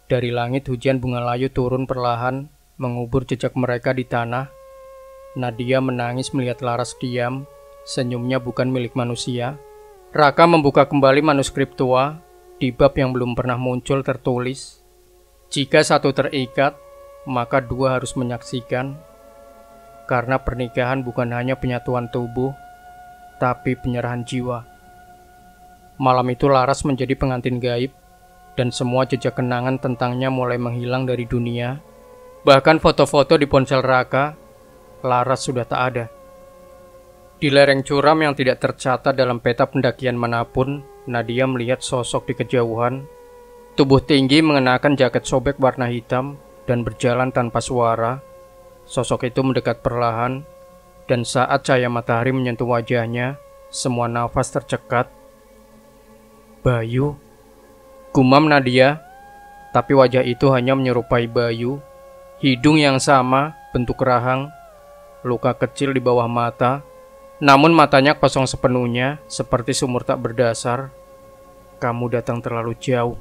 S1: Dari langit hujan bunga layu turun perlahan, mengubur jejak mereka di tanah. Nadia menangis melihat Laras diam, senyumnya bukan milik manusia. Raka membuka kembali manuskrip tua. Di bab yang belum pernah muncul tertulis, jika satu terikat, maka dua harus menyaksikan. karena pernikahan bukan hanya penyatuan tubuh, tapi penyerahan jiwa. Malam itu Laras menjadi pengantin gaib, dan semua jejak kenangan tentangnya mulai menghilang dari dunia. Bahkan foto-foto di ponsel Raka, Laras sudah tak ada. Di lereng curam yang tidak tercatat dalam peta pendakian manapun, Nadia melihat sosok di kejauhan. Tubuh tinggi mengenakan jaket sobek warna hitam dan berjalan tanpa suara. Sosok itu mendekat perlahan, dan saat cahaya matahari menyentuh wajahnya, semua nafas tercekat. Bayu, gumam Nadia, tapi wajah itu hanya menyerupai Bayu. Hidung yang sama, bentuk rahang, luka kecil di bawah mata, namun matanya kosong sepenuhnya, seperti sumur tak berdasar. Kamu datang terlalu jauh,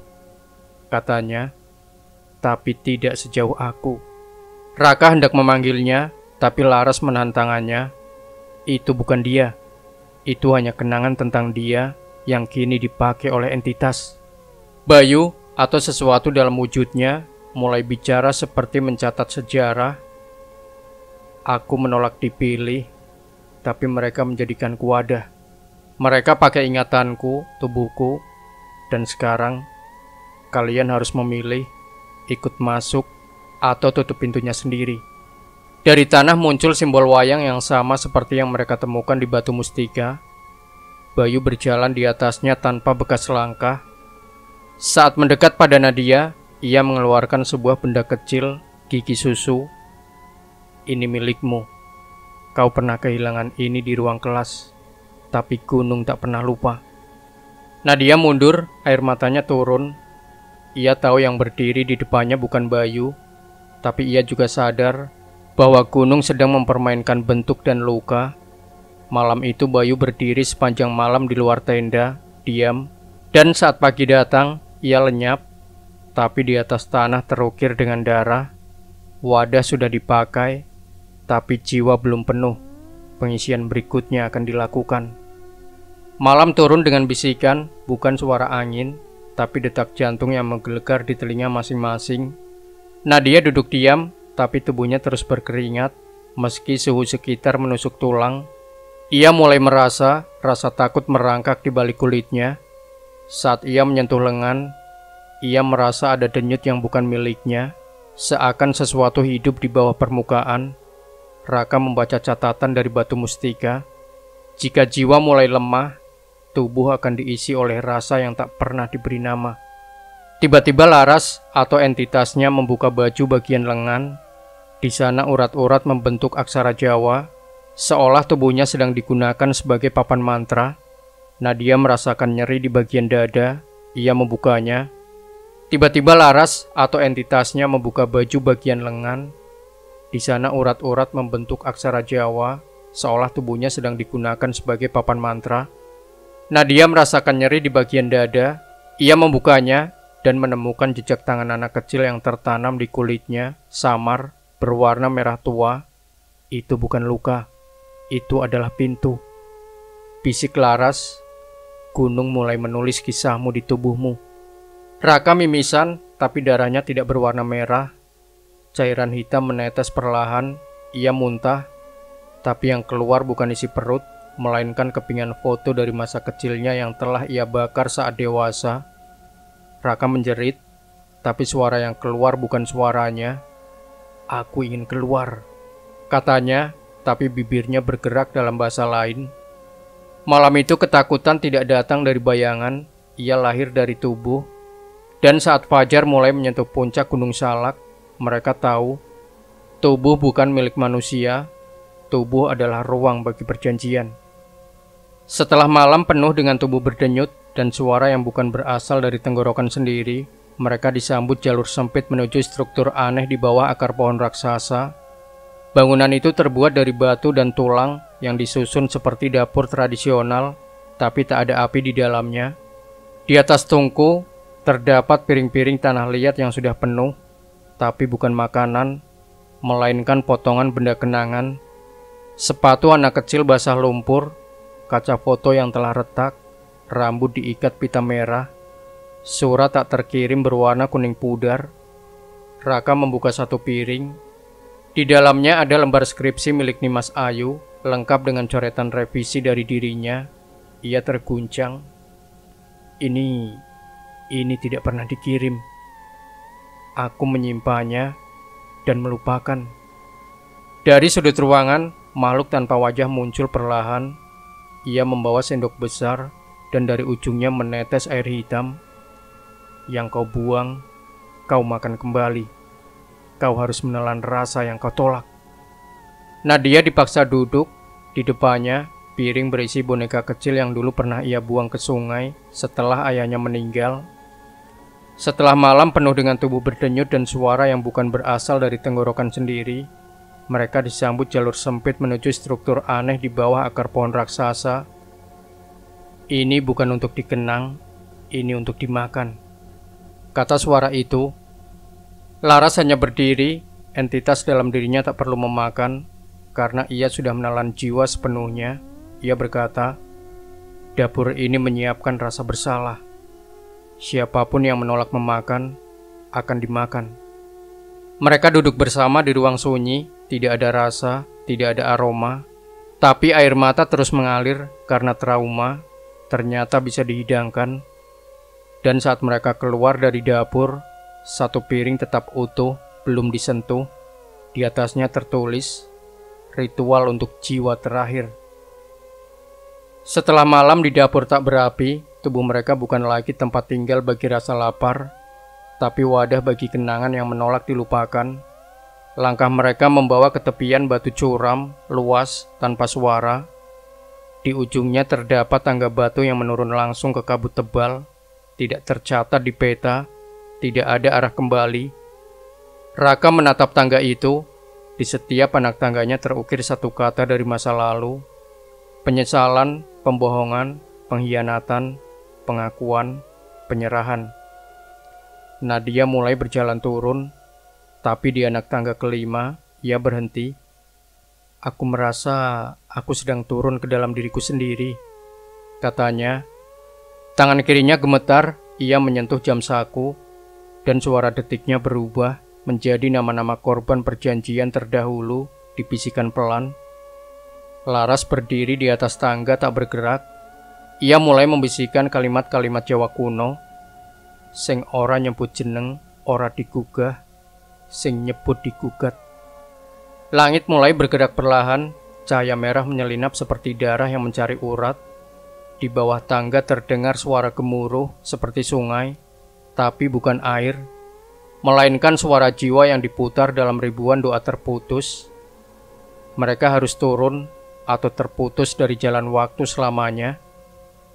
S1: katanya, tapi tidak sejauh aku. Raka hendak memanggilnya, tapi Laras menahan tangannya. Itu bukan dia. Itu hanya kenangan tentang dia yang kini dipakai oleh entitas. Bayu atau sesuatu dalam wujudnya mulai bicara seperti mencatat sejarah. Aku menolak dipilih, tapi mereka menjadikanku wadah. Mereka pakai ingatanku, tubuhku, dan sekarang kalian harus memilih ikut masuk atau tutup pintunya sendiri. Dari tanah muncul simbol wayang yang sama seperti yang mereka temukan di Batu Mustika. Bayu berjalan di atasnya tanpa bekas langkah. Saat mendekat pada Nadia, ia mengeluarkan sebuah benda kecil, gigi susu. Ini milikmu. Kau pernah kehilangan ini di ruang kelas, tapi gunung tak pernah lupa. Nadia mundur, air matanya turun. Ia tahu yang berdiri di depannya bukan Bayu, tapi ia juga sadar bahwa gunung sedang mempermainkan bentuk dan luka. Malam itu Bayu berdiri sepanjang malam di luar tenda, diam. Dan saat pagi datang, ia lenyap. Tapi di atas tanah terukir dengan darah. Wadah sudah dipakai, tapi jiwa belum penuh. Pengisian berikutnya akan dilakukan. Malam turun dengan bisikan, bukan suara angin, tapi detak jantung yang menggelegar di telinga masing-masing. Nadia duduk diam, tapi tubuhnya terus berkeringat, meski suhu sekitar menusuk tulang. Ia mulai merasa rasa takut merangkak di balik kulitnya. Saat ia menyentuh lengan, ia merasa ada denyut yang bukan miliknya, seakan sesuatu hidup di bawah permukaan. Raka membaca catatan dari Batu Mustika. Jika jiwa mulai lemah, tubuh akan diisi oleh rasa yang tak pernah diberi nama. Tiba-tiba Laras atau entitasnya membuka baju bagian lengan. Di sana urat-urat membentuk aksara Jawa, seolah tubuhnya sedang digunakan sebagai papan mantra. Nadia merasakan nyeri di bagian dada. Ia membukanya. Tiba-tiba Laras atau entitasnya membuka baju bagian lengan. Di sana urat-urat membentuk aksara Jawa, seolah tubuhnya sedang digunakan sebagai papan mantra. Nadia merasakan nyeri di bagian dada. Ia membukanya dan menemukan jejak tangan anak kecil yang tertanam di kulitnya, samar, berwarna merah tua. Itu bukan luka, itu adalah pintu. Bisik Laras, gunung mulai menulis kisahmu di tubuhmu. Raka mimisan, tapi darahnya tidak berwarna merah. Cairan hitam menetes perlahan. Ia muntah, tapi yang keluar bukan isi perut, melainkan kepingan foto dari masa kecilnya yang telah ia bakar saat dewasa. Raka menjerit, tapi suara yang keluar bukan suaranya. Aku ingin keluar, katanya, tapi bibirnya bergerak dalam bahasa lain. Malam itu ketakutan tidak datang dari bayangan, ia lahir dari tubuh. Dan saat fajar mulai menyentuh puncak Gunung Salak, mereka tahu tubuh bukan milik manusia, tubuh adalah ruang bagi perjanjian. Setelah malam penuh dengan tubuh berdenyut dan suara yang bukan berasal dari tenggorokan sendiri, mereka disambut jalur sempit menuju struktur aneh di bawah akar pohon raksasa. Bangunan itu terbuat dari batu dan tulang yang disusun seperti dapur tradisional, tapi tak ada api di dalamnya. Di atas tungku terdapat piring-piring tanah liat yang sudah penuh, tapi bukan makanan, melainkan potongan benda kenangan. Sepatu anak kecil basah lumpur, kaca foto yang telah retak, rambut diikat pita merah, surat tak terkirim berwarna kuning pudar. Raka membuka satu piring. Di dalamnya ada lembar skripsi milik Nimas Ayu, lengkap dengan coretan revisi dari dirinya. Ia terguncang. Ini tidak pernah dikirim. Aku menyimpannya dan melupakan. Dari sudut ruangan, makhluk tanpa wajah muncul perlahan. Ia membawa sendok besar dan dari ujungnya menetes air hitam. Yang kau buang, kau makan kembali. Kau harus menelan rasa yang kau tolak. Nadia dipaksa duduk. Di depannya, piring berisi boneka kecil yang dulu pernah ia buang ke sungai setelah ayahnya meninggal. Setelah malam penuh dengan tubuh berdenyut dan suara yang bukan berasal dari tenggorokan sendiri, mereka disambut jalur sempit menuju struktur aneh di bawah akar pohon raksasa. Ini bukan untuk dikenang, ini untuk dimakan, kata suara itu. Laras hanya berdiri, entitas dalam dirinya tak perlu memakan, karena ia sudah menelan jiwa sepenuhnya. Ia berkata, dapur ini menyiapkan rasa bersalah. Siapapun yang menolak memakan, akan dimakan. Mereka duduk bersama di ruang sunyi, tidak ada rasa, tidak ada aroma, tapi air mata terus mengalir karena trauma, ternyata bisa dihidangkan. Dan saat mereka keluar dari dapur, satu piring tetap utuh, belum disentuh. Di atasnya tertulis, ritual untuk jiwa terakhir. Setelah malam di dapur tak berapi, tubuh mereka bukan lagi tempat tinggal bagi rasa lapar, tapi wadah bagi kenangan yang menolak dilupakan. Langkah mereka membawa ke tepian batu curam, luas, tanpa suara. Di ujungnya terdapat tangga batu yang menurun langsung ke kabut tebal, tidak tercatat di peta. Tidak ada arah kembali. Raka menatap tangga itu. Di setiap anak tangganya terukir satu kata dari masa lalu. Penyesalan, pembohongan, pengkhianatan, pengakuan, penyerahan. Nadia mulai berjalan turun, tapi di anak tangga kelima, ia berhenti. Aku merasa aku sedang turun ke dalam diriku sendiri, katanya. Tangan kirinya gemetar, ia menyentuh jam saku, dan suara detiknya berubah menjadi nama-nama korban perjanjian terdahulu dibisikkan pelan. Laras berdiri di atas tangga tak bergerak. Ia mulai membisikkan kalimat-kalimat Jawa kuno. Sing ora nyebut jeneng, ora digugah. Sing nyebut digugat. Langit mulai bergerak perlahan. Cahaya merah menyelinap seperti darah yang mencari urat. Di bawah tangga terdengar suara gemuruh seperti sungai, tapi bukan air, melainkan suara jiwa yang diputar dalam ribuan doa terputus. Mereka harus turun atau terputus dari jalan waktu selamanya.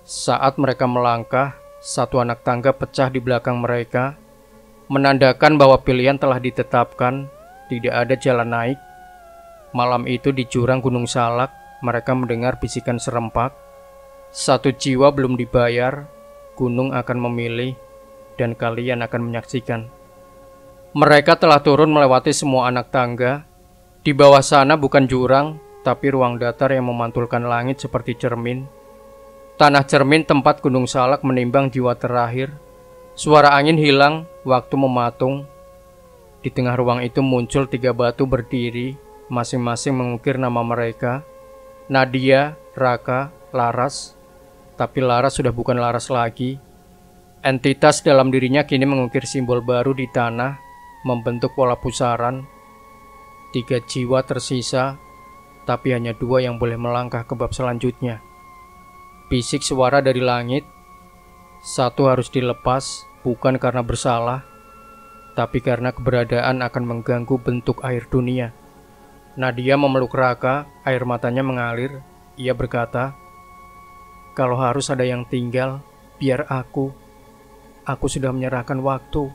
S1: Saat mereka melangkah, satu anak tangga pecah di belakang mereka, menandakan bahwa pilihan telah ditetapkan, tidak ada jalan naik. Malam itu di jurang Gunung Salak, mereka mendengar bisikan serempak. Satu jiwa belum dibayar, gunung akan memilih, dan kalian akan menyaksikan. Mereka telah turun melewati semua anak tangga. Di bawah sana bukan jurang, tapi ruang datar yang memantulkan langit seperti cermin. Tanah cermin tempat Gunung Salak menimbang jiwa terakhir. Suara angin hilang, waktu mematung. Di tengah ruang itu muncul 3 batu berdiri, masing-masing mengukir nama mereka. Nadia, Raka, Laras. Tapi Laras sudah bukan Laras lagi. Entitas dalam dirinya kini mengukir simbol baru di tanah, membentuk pola pusaran. 3 jiwa tersisa, tapi hanya 2 yang boleh melangkah ke bab selanjutnya. Bisik suara dari langit. 1 harus dilepas, bukan karena bersalah, tapi karena keberadaan akan mengganggu bentuk air dunia. Nadia memeluk Raka, air matanya mengalir. Ia berkata, kalau harus ada yang tinggal, biar aku. Aku sudah menyerahkan waktu.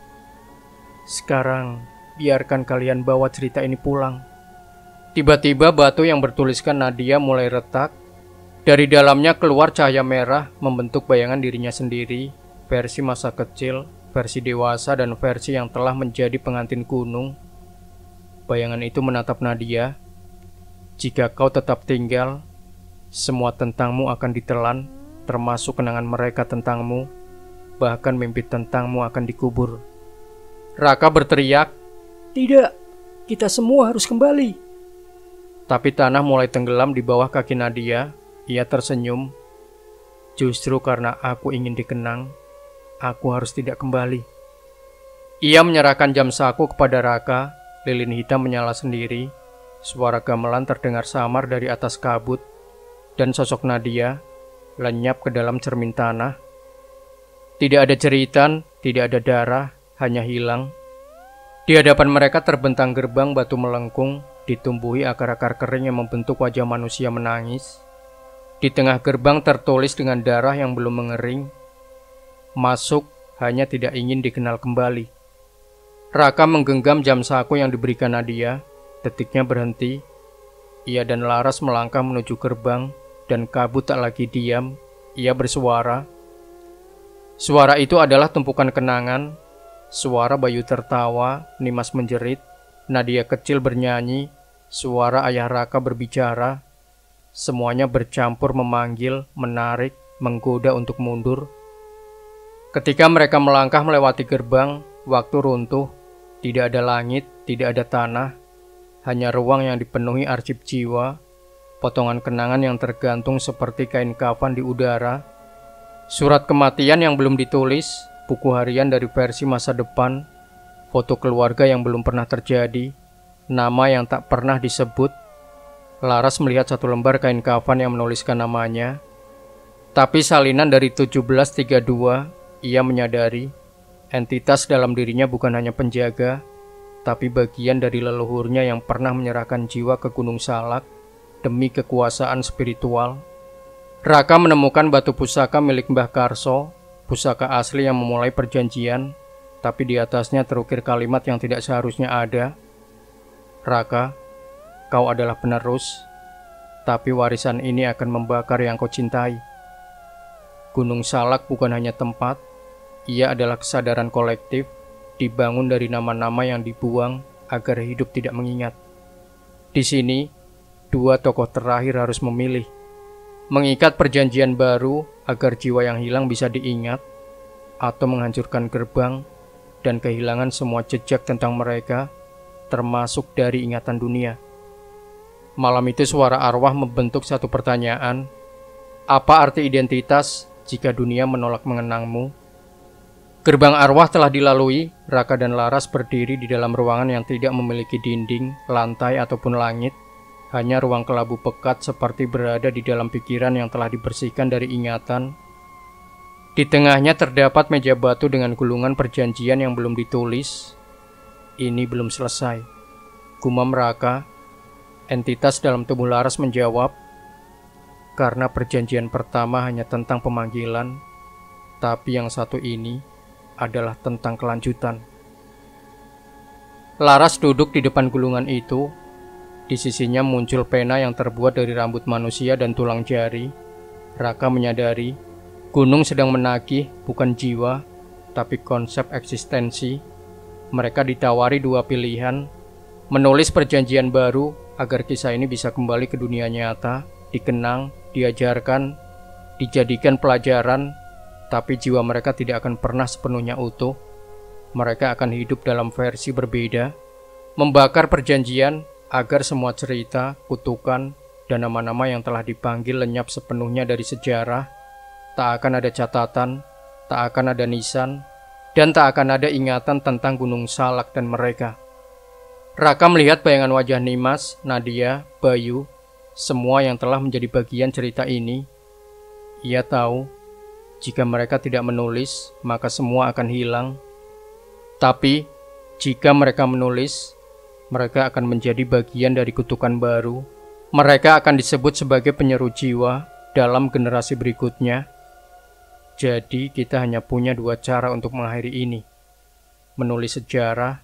S1: Sekarang, biarkan kalian bawa cerita ini pulang. Tiba-tiba batu yang bertuliskan Nadia mulai retak. Dari dalamnya keluar cahaya merah membentuk bayangan dirinya sendiri. Versi masa kecil, versi dewasa, dan versi yang telah menjadi pengantin gunung. Bayangan itu menatap Nadia. Jika kau tetap tinggal, semua tentangmu akan ditelan, termasuk kenangan mereka tentangmu. Bahkan mimpi tentangmu akan dikubur. Raka berteriak, tidak, Kita semua harus kembali. Tapi tanah mulai tenggelam di bawah kaki Nadia. Ia tersenyum. Justru karena aku ingin dikenang, aku harus tidak kembali. Ia menyerahkan jam saku kepada Raka. Lilin hitam menyala sendiri. Suara gamelan terdengar samar dari atas kabut. Dan sosok Nadia lenyap ke dalam cermin tanah. Tidak ada jeritan, tidak ada darah, hanya hilang. Di hadapan mereka terbentang gerbang batu melengkung, ditumbuhi akar-akar kering yang membentuk wajah manusia menangis. Di tengah gerbang tertulis dengan darah yang belum mengering, "Masuk hanya tidak ingin dikenal kembali." Raka menggenggam jam saku yang diberikan Nadia. Detiknya berhenti. Ia dan Laras melangkah menuju gerbang, dan kabut tak lagi diam. Ia bersuara. Suara itu adalah tumpukan kenangan. Suara Bayu tertawa, Nimas menjerit, Nadia kecil bernyanyi, suara ayah Raka berbicara. Semuanya bercampur memanggil, menarik, menggoda untuk mundur. Ketika mereka melangkah melewati gerbang, waktu runtuh. Tidak ada langit, tidak ada tanah. Hanya ruang yang dipenuhi arsip jiwa. Potongan kenangan yang tergantung seperti kain kafan di udara. Surat kematian yang belum ditulis. Buku harian dari versi masa depan, foto keluarga yang belum pernah terjadi, nama yang tak pernah disebut. Laras melihat satu lembar kain kafan yang menuliskan namanya. Tapi salinan dari 1732, ia menyadari entitas dalam dirinya bukan hanya penjaga, tapi bagian dari leluhurnya yang pernah menyerahkan jiwa ke Gunung Salak demi kekuasaan spiritual. Raka menemukan batu pusaka milik Mbah Karso, pusaka asli yang memulai perjanjian, tapi di atasnya terukir kalimat yang tidak seharusnya ada. Raka, kau adalah penerus, tapi warisan ini akan membakar yang kau cintai. Gunung Salak bukan hanya tempat, ia adalah kesadaran kolektif, dibangun dari nama-nama yang dibuang agar hidup tidak mengingat. Di sini, dua tokoh terakhir harus memilih. Mengikat perjanjian baru agar jiwa yang hilang bisa diingat, atau menghancurkan gerbang dan kehilangan semua jejak tentang mereka, termasuk dari ingatan dunia. Malam itu suara arwah membentuk satu pertanyaan. Apa arti identitas jika dunia menolak mengenangmu? Gerbang arwah telah dilalui. Raka dan Laras berdiri di dalam ruangan yang tidak memiliki dinding, lantai ataupun langit. Hanya ruang kelabu pekat seperti berada di dalam pikiran yang telah dibersihkan dari ingatan. Di tengahnya terdapat meja batu dengan gulungan perjanjian yang belum ditulis. Ini belum selesai, gumam Raka. Entitas dalam tubuh Laras menjawab, karena perjanjian pertama hanya tentang pemanggilan, tapi yang satu ini adalah tentang kelanjutan. Laras duduk di depan gulungan itu. Di sisinya muncul pena yang terbuat dari rambut manusia dan tulang jari. Raka menyadari gunung sedang menagih bukan jiwa, tapi konsep eksistensi. Mereka ditawari dua pilihan, menulis perjanjian baru agar kisah ini bisa kembali ke dunia nyata, dikenang, diajarkan, dijadikan pelajaran, tapi jiwa mereka tidak akan pernah sepenuhnya utuh. Mereka akan hidup dalam versi berbeda, membakar perjanjian agar semua cerita, kutukan, dan nama-nama yang telah dipanggil lenyap sepenuhnya dari sejarah. Tak akan ada catatan, tak akan ada nisan, dan tak akan ada ingatan tentang Gunung Salak dan mereka. Raka melihat bayangan wajah Nimas, Nadia, Bayu, semua yang telah menjadi bagian cerita ini. Ia tahu, jika mereka tidak menulis, maka semua akan hilang. Tapi, jika mereka menulis, mereka akan menjadi bagian dari kutukan baru. Mereka akan disebut sebagai penyeru jiwa dalam generasi berikutnya. Jadi kita hanya punya dua cara untuk mengakhiri ini. Menulis sejarah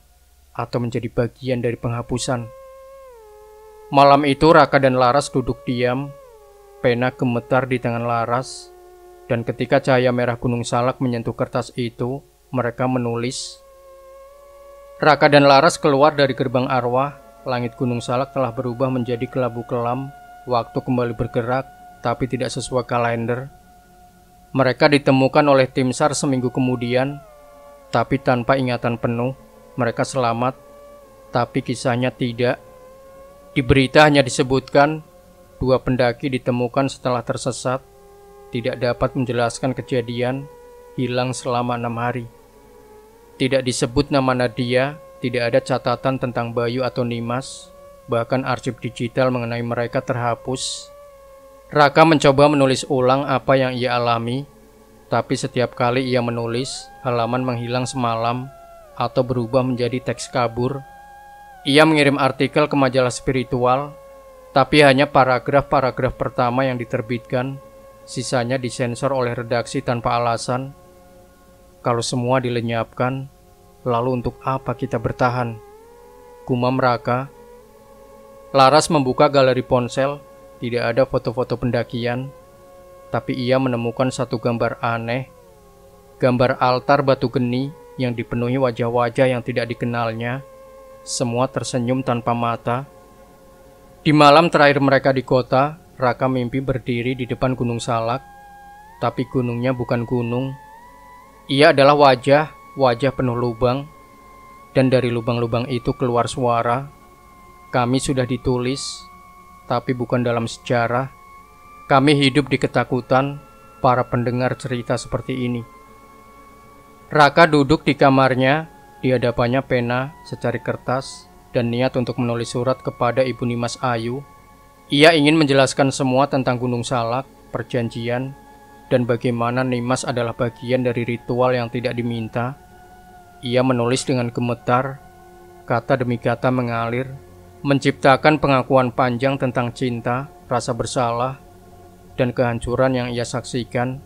S1: atau menjadi bagian dari penghapusan. Malam itu Raka dan Laras duduk diam. Pena gemetar di tangan Laras. Dan ketika cahaya merah Gunung Salak menyentuh kertas itu, mereka menulis. Raka dan Laras keluar dari gerbang arwah. Langit Gunung Salak telah berubah menjadi kelabu kelam. Waktu kembali bergerak, tapi tidak sesuai kalender. Mereka ditemukan oleh tim SAR seminggu kemudian, tapi tanpa ingatan penuh. Mereka selamat. Tapi kisahnya tidak. Di berita hanya disebutkan 2 pendaki ditemukan setelah tersesat, tidak dapat menjelaskan kejadian, hilang selama 6 hari. Tidak disebut nama Nadia, tidak ada catatan tentang Bayu atau Nimas, bahkan arsip digital mengenai mereka terhapus. Raka mencoba menulis ulang apa yang ia alami, tapi setiap kali ia menulis, halaman menghilang semalam atau berubah menjadi teks kabur. Ia mengirim artikel ke majalah spiritual, tapi hanya paragraf-paragraf pertama yang diterbitkan, sisanya disensor oleh redaksi tanpa alasan. Kalau semua dilenyapkan, lalu untuk apa kita bertahan? Gumam Raka. Laras membuka galeri ponsel. Tidak ada foto-foto pendakian, tapi ia menemukan satu gambar aneh. Gambar altar batu geni yang dipenuhi wajah-wajah yang tidak dikenalnya. Semua tersenyum tanpa mata. Di malam terakhir mereka di kota, Raka mimpi berdiri di depan Gunung Salak. Tapi gunungnya bukan gunung. Ia adalah wajah penuh lubang. Dan dari lubang-lubang itu keluar suara. Kami sudah ditulis, tapi bukan dalam sejarah. Kami hidup di ketakutan, para pendengar cerita seperti ini. Raka duduk di kamarnya, di hadapannya pena, secari kertas, dan niat untuk menulis surat kepada Ibu Nimas Ayu. Ia ingin menjelaskan semua tentang Gunung Salak, perjanjian, dan bagaimana Nimas adalah bagian dari ritual yang tidak diminta. Ia menulis dengan gemetar, kata demi kata mengalir, menciptakan pengakuan panjang tentang cinta, rasa bersalah, dan kehancuran yang ia saksikan.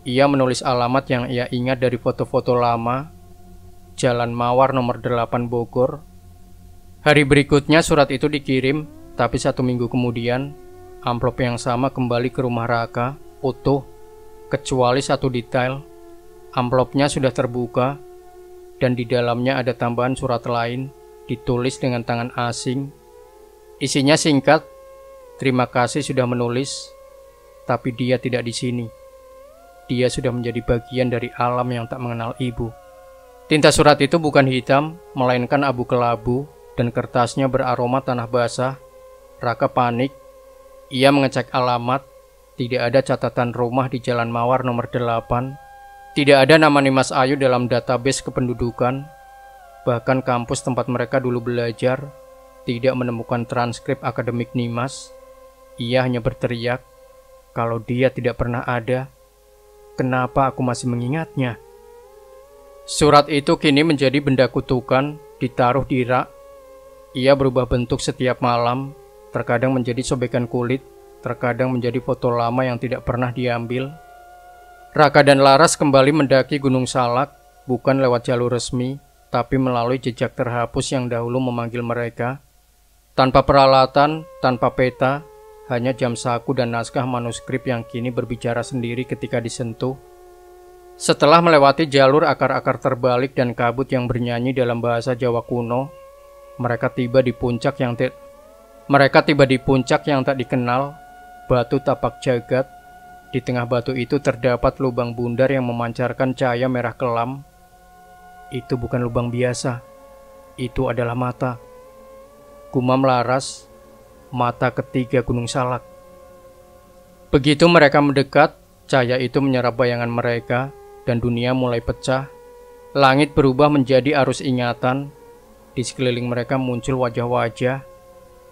S1: Ia menulis alamat yang ia ingat dari foto-foto lama, Jalan Mawar nomor 8 Bogor. Hari berikutnya surat itu dikirim, tapi 1 minggu kemudian, amplop yang sama kembali ke rumah Raka, utuh, kecuali satu detail. Amplopnya sudah terbuka, dan di dalamnya ada tambahan surat lain, ditulis dengan tangan asing. Isinya singkat, terima kasih sudah menulis, tapi dia tidak di sini. Dia sudah menjadi bagian dari alam yang tak mengenal ibu. Tinta surat itu bukan hitam, melainkan abu kelabu, dan kertasnya beraroma tanah basah. Raka panik. Ia mengecek alamat, tidak ada catatan rumah di Jalan Mawar nomor 8. Tidak ada nama Nimas Ayu dalam database kependudukan. Bahkan kampus tempat mereka dulu belajar tidak menemukan transkrip akademik Nimas. Ia hanya berteriak, kalau dia tidak pernah ada, kenapa aku masih mengingatnya? Surat itu kini menjadi benda kutukan, ditaruh di rak. Ia berubah bentuk setiap malam, terkadang menjadi sobekan kulit, terkadang menjadi foto lama yang tidak pernah diambil. Raka dan Laras kembali mendaki Gunung Salak, bukan lewat jalur resmi, tapi melalui jejak terhapus yang dahulu memanggil mereka. Tanpa peralatan, tanpa peta, hanya jam saku dan naskah manuskrip yang kini berbicara sendiri ketika disentuh. Setelah melewati jalur akar-akar terbalik dan kabut yang bernyanyi dalam bahasa Jawa kuno, mereka tiba di puncak yang tak dikenal, batu tapak jagat. Di tengah batu itu terdapat lubang bundar yang memancarkan cahaya merah kelam. Itu bukan lubang biasa, itu adalah mata. Gumam Laras, mata ketiga Gunung Salak. Begitu mereka mendekat, cahaya itu menyerap bayangan mereka, dan dunia mulai pecah. Langit berubah menjadi arus ingatan. Di sekeliling mereka muncul wajah-wajah.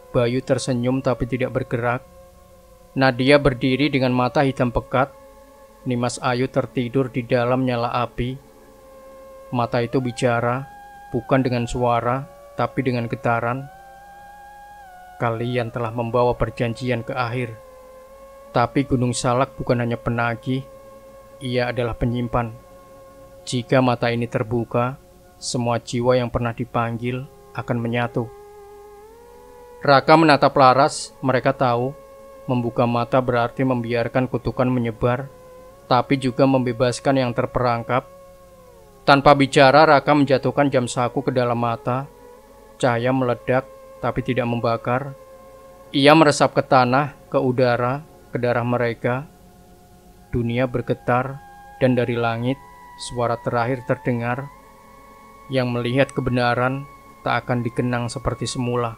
S1: Bayu tersenyum tapi tidak bergerak. Nadia berdiri dengan mata hitam pekat. Nimas Ayu tertidur di dalam nyala api. Mata itu bicara, bukan dengan suara, tapi dengan getaran. Kalian telah membawa perjanjian ke akhir. Tapi Gunung Salak bukan hanya penagih, ia adalah penyimpan. Jika mata ini terbuka, semua jiwa yang pernah dipanggil akan menyatu. Raka menatap Laras, mereka tahu, membuka mata berarti membiarkan kutukan menyebar, tapi juga membebaskan yang terperangkap. Tanpa bicara, Raka menjatuhkan jam saku ke dalam mata. Cahaya meledak, tapi tidak membakar. Ia meresap ke tanah, ke udara, ke darah mereka. Dunia bergetar, dan dari langit, suara terakhir terdengar. Yang melihat kebenaran, tak akan dikenang seperti semula.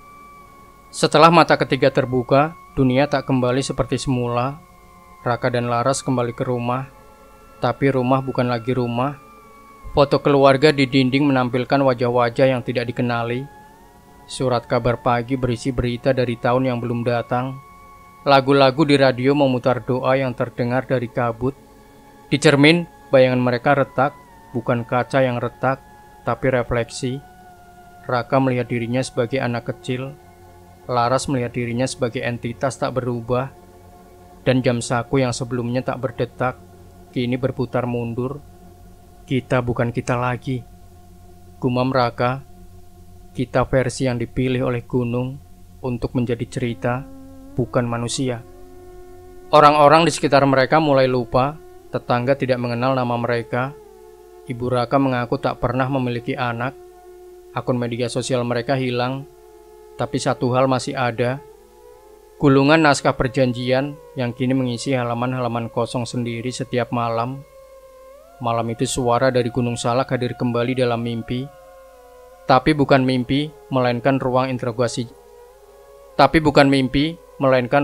S1: Setelah mata ketiga terbuka, dunia tak kembali seperti semula. Raka dan Laras kembali ke rumah, tapi rumah bukan lagi rumah. Foto keluarga di dinding menampilkan wajah-wajah yang tidak dikenali. Surat kabar pagi berisi berita dari tahun yang belum datang. Lagu-lagu di radio memutar doa yang terdengar dari kabut. Di cermin, bayangan mereka retak, bukan kaca yang retak, tapi refleksi. Raka melihat dirinya sebagai anak kecil, Laras melihat dirinya sebagai entitas tak berubah, dan jam saku yang sebelumnya tak berdetak, kini berputar mundur. Kita bukan kita lagi, gumam Raka. Kita versi yang dipilih oleh gunung untuk menjadi cerita, bukan manusia. Orang-orang di sekitar mereka mulai lupa, tetangga tidak mengenal nama mereka. Ibu Raka mengaku tak pernah memiliki anak. Akun media sosial mereka hilang, tapi satu hal masih ada. Gulungan naskah perjanjian yang kini mengisi halaman-halaman kosong sendiri setiap malam. Malam itu suara dari Gunung Salak hadir kembali dalam mimpi. Tapi bukan mimpi, melainkan ruang interogasi.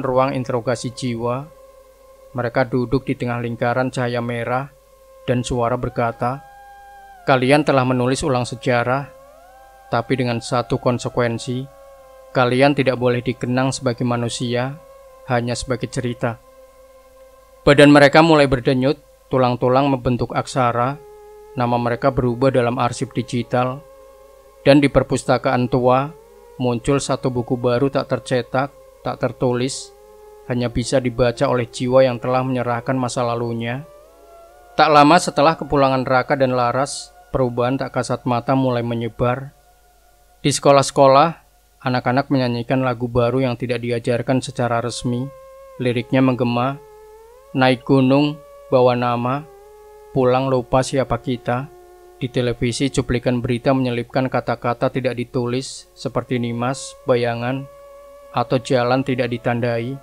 S1: ruang interogasi jiwa. Mereka duduk di tengah lingkaran cahaya merah, dan suara berkata, "Kalian telah menulis ulang sejarah. Tapi dengan satu konsekuensi, kalian tidak boleh dikenang sebagai manusia, hanya sebagai cerita." Badan mereka mulai berdenyut, tulang-tulang membentuk aksara, nama mereka berubah dalam arsip digital, dan di perpustakaan tua, muncul satu buku baru tak tercetak, tak tertulis, hanya bisa dibaca oleh jiwa yang telah menyerahkan masa lalunya. Tak lama setelah kepulangan Raka dan Laras, perubahan tak kasat mata mulai menyebar. Di sekolah-sekolah, anak-anak menyanyikan lagu baru yang tidak diajarkan secara resmi. Liriknya menggema, "Naik gunung, bawa nama, pulang lupa siapa kita." Di televisi, cuplikan berita menyelipkan kata-kata tidak ditulis seperti nimas, bayangan, atau jalan tidak ditandai.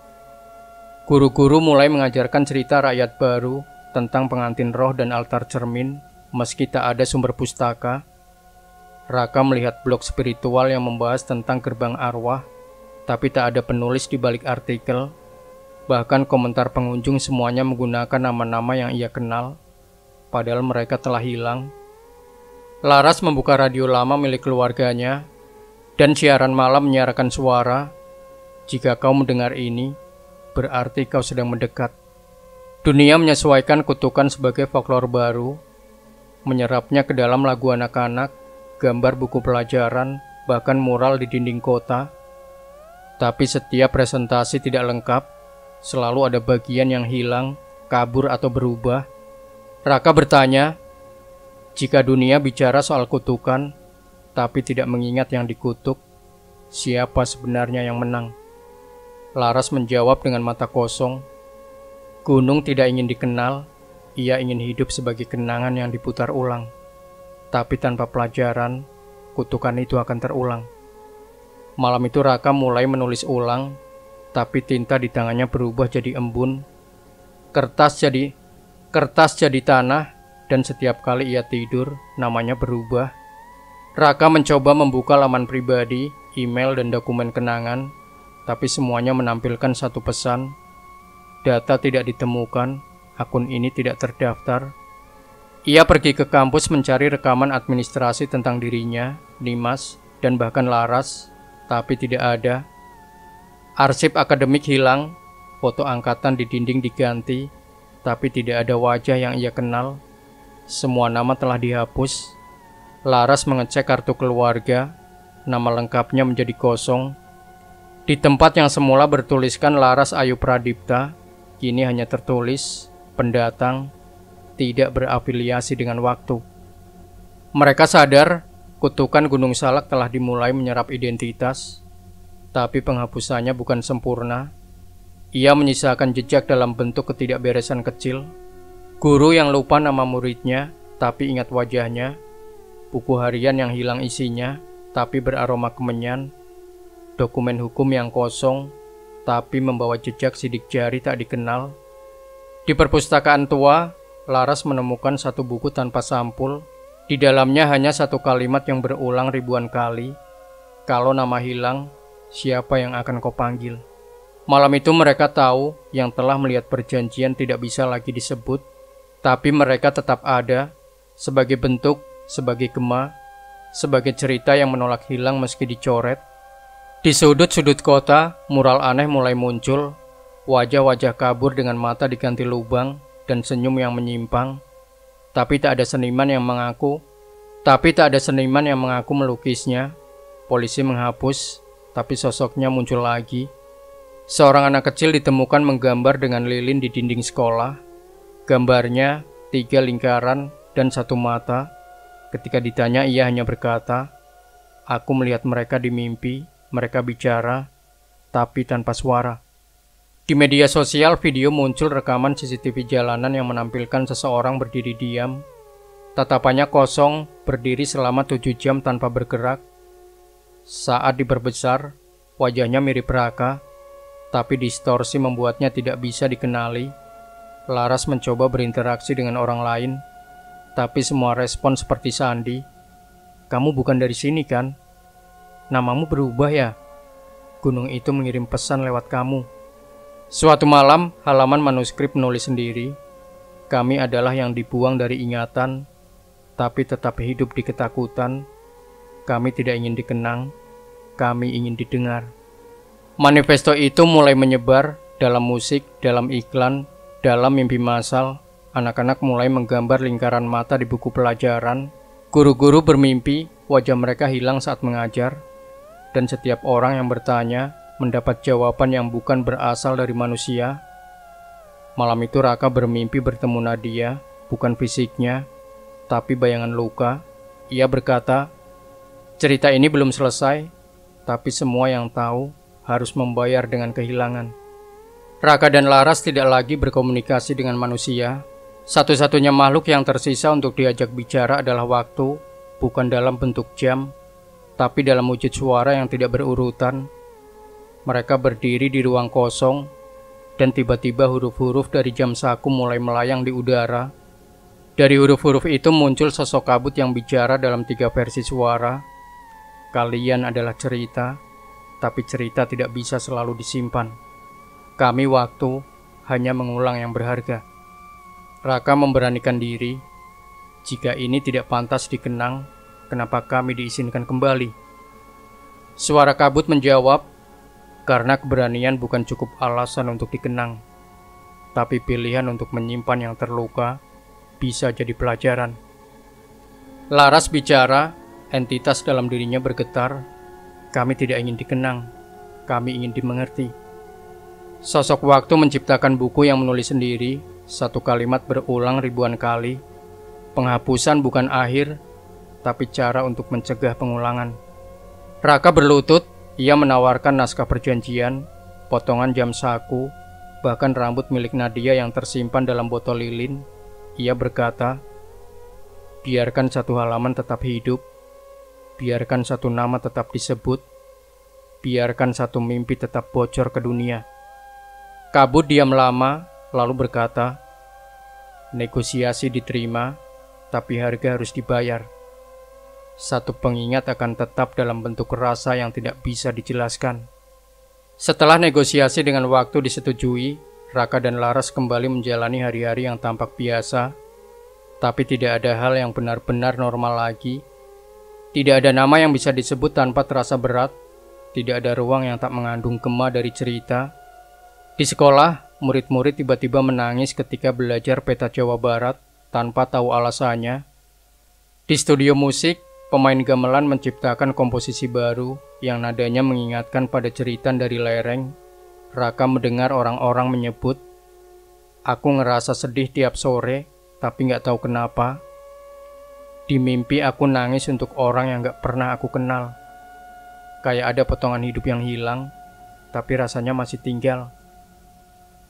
S1: Guru-guru mulai mengajarkan cerita rakyat baru tentang pengantin roh dan altar cermin, meski tak ada sumber pustaka. Raka melihat blog spiritual yang membahas tentang gerbang arwah, tapi tak ada penulis di balik artikel. Bahkan komentar pengunjung semuanya menggunakan nama-nama yang ia kenal, padahal mereka telah hilang. Laras membuka radio lama milik keluarganya, dan siaran malam menyiarkan suara, "Jika kau mendengar ini, berarti kau sedang mendekat." Dunia menyesuaikan kutukan sebagai folklore baru, menyerapnya ke dalam lagu anak-anak, gambar buku pelajaran, bahkan mural di dinding kota. Tapi setiap presentasi tidak lengkap, selalu ada bagian yang hilang, kabur atau berubah. Raka bertanya, jika dunia bicara soal kutukan, tapi tidak mengingat yang dikutuk, siapa sebenarnya yang menang? Laras menjawab dengan mata kosong, gunung tidak ingin dikenal, ia ingin hidup sebagai kenangan yang diputar ulang. Tapi tanpa pelajaran, kutukan itu akan terulang. Malam itu Raka mulai menulis ulang, tapi tinta di tangannya berubah jadi embun. Kertas jadi tanah, dan setiap kali ia tidur, namanya berubah. Raka mencoba membuka laman pribadi, email, dan dokumen kenangan, tapi semuanya menampilkan satu pesan. Data tidak ditemukan, akun ini tidak terdaftar. Ia pergi ke kampus mencari rekaman administrasi tentang dirinya, Nimas, dan bahkan Laras, tapi tidak ada. Arsip akademik hilang, foto angkatan di dinding diganti, tapi tidak ada wajah yang ia kenal. Semua nama telah dihapus. Laras mengecek kartu keluarga, nama lengkapnya menjadi kosong. Di tempat yang semula bertuliskan Laras Ayu Pradipta, kini hanya tertulis pendatang, tidak berafiliasi dengan waktu. Mereka sadar kutukan Gunung Salak telah dimulai menyerap identitas, tapi penghapusannya bukan sempurna. Ia menyisakan jejak dalam bentuk ketidakberesan kecil. Guru yang lupa nama muridnya, tapi ingat wajahnya. Buku harian yang hilang isinya, tapi beraroma kemenyan. Dokumen hukum yang kosong, tapi membawa jejak sidik jari tak dikenal. Di perpustakaan tua, Laras menemukan satu buku tanpa sampul. Di dalamnya hanya satu kalimat yang berulang ribuan kali. Kalau nama hilang, siapa yang akan kau panggil? Malam itu mereka tahu yang telah melihat perjanjian tidak bisa lagi disebut, tapi mereka tetap ada sebagai bentuk, sebagai gema, sebagai cerita yang menolak hilang meski dicoret. Di sudut-sudut kota, mural aneh mulai muncul, wajah-wajah kabur dengan mata diganti lubang dan senyum yang menyimpang. Tapi tak ada seniman yang mengaku melukisnya. Polisi menghapus, tapi sosoknya muncul lagi. Seorang anak kecil ditemukan menggambar dengan lilin di dinding sekolah. Gambarnya 3 lingkaran dan 1 mata. Ketika ditanya, ia hanya berkata, "Aku melihat mereka di mimpi, mereka bicara, tapi tanpa suara." Di media sosial, video muncul rekaman CCTV jalanan yang menampilkan seseorang berdiri diam. Tatapannya kosong, berdiri selama 7 jam tanpa bergerak. Saat diperbesar, wajahnya mirip Raka, tapi distorsi membuatnya tidak bisa dikenali. Laras mencoba berinteraksi dengan orang lain, tapi semua respon seperti Sandi. "Kamu bukan dari sini kan? Namamu berubah ya? Gunung itu mengirim pesan lewat kamu." Suatu malam, halaman manuskrip menulis sendiri, "Kami adalah yang dibuang dari ingatan, tapi tetap hidup di ketakutan. Kami tidak ingin dikenang, kami ingin didengar." Manifesto itu mulai menyebar dalam musik, dalam iklan, dalam mimpi massal. Anak-anak mulai menggambar lingkaran mata di buku pelajaran. Guru-guru bermimpi wajah mereka hilang saat mengajar. Dan setiap orang yang bertanya mendapat jawaban yang bukan berasal dari manusia. Malam itu Raka bermimpi bertemu Nadia, bukan fisiknya, tapi bayangan luka. Ia berkata, "Cerita ini belum selesai, tapi semua yang tahu harus membayar dengan kehilangan." Raka dan Laras tidak lagi berkomunikasi dengan manusia. Satu-satunya makhluk yang tersisa untuk diajak bicara adalah waktu, bukan dalam bentuk jam, tapi dalam wujud suara yang tidak berurutan. Mereka berdiri di ruang kosong, dan tiba-tiba huruf-huruf dari jam saku mulai melayang di udara. Dari huruf-huruf itu muncul sosok kabut yang bicara dalam 3 versi suara. "Kalian adalah cerita, tapi cerita tidak bisa selalu disimpan. Kami waktu hanya mengulang yang berharga." Raka memberanikan diri. "Jika ini tidak pantas dikenang, kenapa kami diizinkan kembali?" Suara kabut menjawab, "Karena keberanian bukan cukup alasan untuk dikenang, tapi pilihan untuk menyimpan yang terluka bisa jadi pelajaran." Laras bicara, entitas dalam dirinya bergetar. "Kami tidak ingin dikenang, kami ingin dimengerti." Sosok waktu menciptakan buku yang menulis sendiri, satu kalimat berulang ribuan kali. Penghapusan bukan akhir, tapi cara untuk mencegah pengulangan. Raka berlutut, ia menawarkan naskah perjanjian, potongan jam saku, bahkan rambut milik Nadia yang tersimpan dalam botol lilin. Ia berkata, "Biarkan satu halaman tetap hidup, biarkan satu nama tetap disebut, biarkan satu mimpi tetap bocor ke dunia." Kabut diam lama, lalu berkata, "Negosiasi diterima, tapi harga harus dibayar. Satu pengingat akan tetap dalam bentuk rasa yang tidak bisa dijelaskan." Setelah negosiasi dengan waktu disetujui, Raka dan Laras kembali menjalani hari-hari yang tampak biasa, tapi tidak ada hal yang benar-benar normal lagi. Tidak ada nama yang bisa disebut tanpa terasa berat, tidak ada ruang yang tak mengandung gema dari cerita. Di sekolah, murid-murid tiba-tiba menangis ketika belajar peta Jawa Barat tanpa tahu alasannya. Di studio musik, pemain gamelan menciptakan komposisi baru yang nadanya mengingatkan pada jeritan dari lereng. Raka mendengar orang-orang menyebut, "Aku ngerasa sedih tiap sore, tapi gak tahu kenapa. Di mimpi aku nangis untuk orang yang gak pernah aku kenal. Kayak ada potongan hidup yang hilang, tapi rasanya masih tinggal."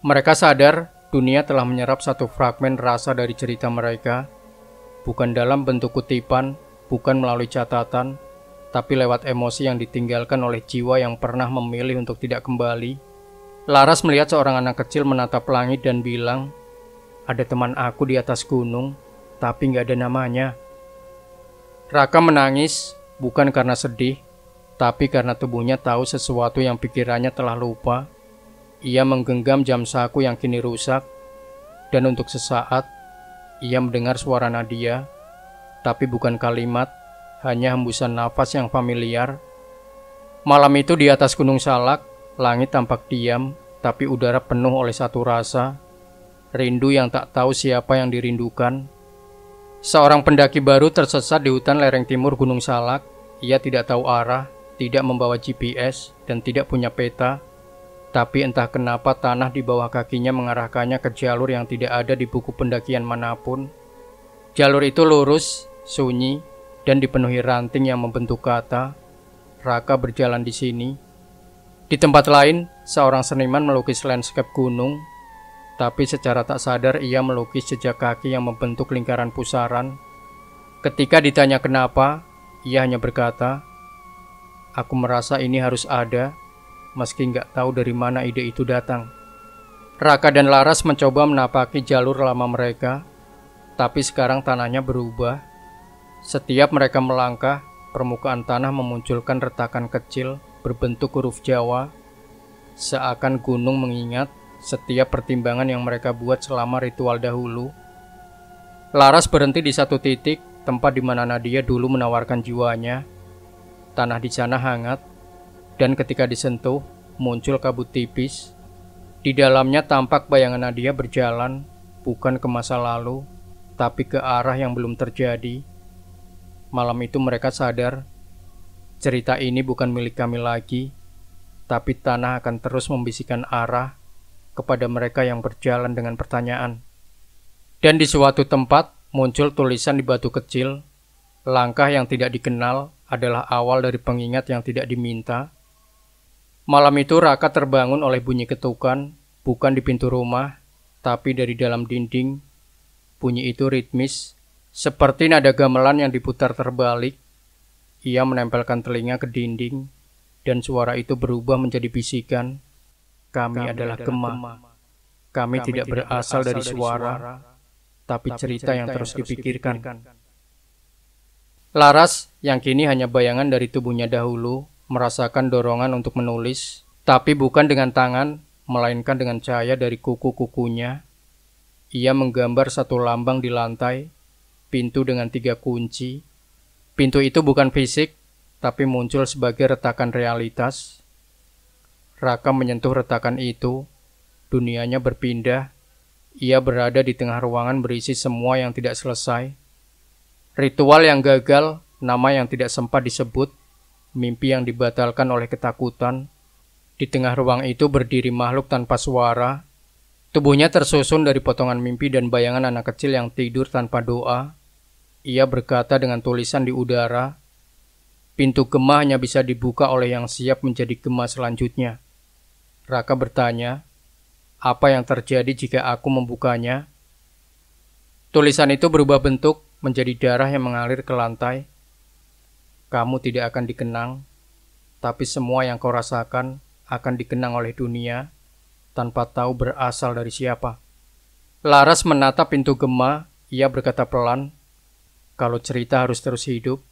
S1: Mereka sadar dunia telah menyerap satu fragmen rasa dari cerita mereka, bukan dalam bentuk kutipan, bukan melalui catatan, tapi lewat emosi yang ditinggalkan oleh jiwa yang pernah memilih untuk tidak kembali. Laras melihat seorang anak kecil menatap langit dan bilang, "Ada teman aku di atas gunung, tapi gak ada namanya." Raka menangis, bukan karena sedih, Tapi karena tubuhnya tahu sesuatu yang pikirannya telah lupa, ia menggenggam jam saku yang kini rusak, dan untuk sesaat, ia mendengar suara Nadia, tapi bukan kalimat, hanya hembusan nafas yang familiar. Malam itu di atas Gunung Salak, langit tampak diam, tapi udara penuh oleh satu rasa, rindu yang tak tahu siapa yang dirindukan. Seorang pendaki baru tersesat di hutan lereng timur Gunung Salak. Ia tidak tahu arah, tidak membawa GPS, dan tidak punya peta. Tapi entah kenapa tanah di bawah kakinya mengarahkannya ke jalur yang tidak ada di buku pendakian manapun. Jalur itu lurus, sunyi, dan dipenuhi ranting yang membentuk kata, "Raka berjalan di sini." Di tempat lain, seorang seniman melukis landscape gunung, tapi secara tak sadar ia melukis jejak kaki yang membentuk lingkaran pusaran. Ketika ditanya kenapa, ia hanya berkata, "Aku merasa ini harus ada, meski nggak tahu dari mana ide itu datang." Raka dan Laras mencoba menapaki jalur lama mereka, tapi sekarang tanahnya berubah. Setiap mereka melangkah, permukaan tanah memunculkan retakan kecil berbentuk huruf Jawa, seakan gunung mengingat setiap pertimbangan yang mereka buat selama ritual dahulu. Laras berhenti di satu titik, tempat di mana Nadia dulu menawarkan jiwanya. Tanah di sana hangat, dan ketika disentuh, muncul kabut tipis. Di dalamnya tampak bayangan Nadia berjalan, bukan ke masa lalu, tapi ke arah yang belum terjadi. Malam itu mereka sadar, cerita ini bukan milik kami lagi, tapi tanah akan terus membisikkan arah kepada mereka yang berjalan dengan pertanyaan. Dan di suatu tempat muncul tulisan di batu kecil, "Langkah yang tidak dikenal adalah awal dari pengingat yang tidak diminta." Malam itu Raka terbangun oleh bunyi ketukan, bukan di pintu rumah, tapi dari dalam dinding. Bunyi itu ritmis, seperti nada gamelan yang diputar terbalik. Ia menempelkan telinga ke dinding, dan suara itu berubah menjadi bisikan. Kami adalah Gema. Kami tidak berasal dari suara, tapi cerita yang terus dipikirkan. Laras, yang kini hanya bayangan dari tubuhnya dahulu, merasakan dorongan untuk menulis, tapi bukan dengan tangan, melainkan dengan cahaya dari kuku-kukunya. Ia menggambar satu lambang di lantai, pintu dengan 3 kunci. Pintu itu bukan fisik, tapi muncul sebagai retakan realitas. Raka menyentuh retakan itu, dunianya berpindah. Ia berada di tengah ruangan berisi semua yang tidak selesai. Ritual yang gagal, nama yang tidak sempat disebut, mimpi yang dibatalkan oleh ketakutan. Di tengah ruang itu berdiri makhluk tanpa suara. Tubuhnya tersusun dari potongan mimpi dan bayangan anak kecil yang tidur tanpa doa. Ia berkata dengan tulisan di udara, "Pintu Gema hanya bisa dibuka oleh yang siap menjadi Gema selanjutnya." Raka bertanya, "Apa yang terjadi jika aku membukanya?" Tulisan itu berubah bentuk menjadi darah yang mengalir ke lantai. "Kamu tidak akan dikenang, tapi semua yang kau rasakan akan dikenang oleh dunia, tanpa tahu berasal dari siapa." Laras menatap pintu Gema. Ia berkata pelan, "Kalau cerita harus terus hidup,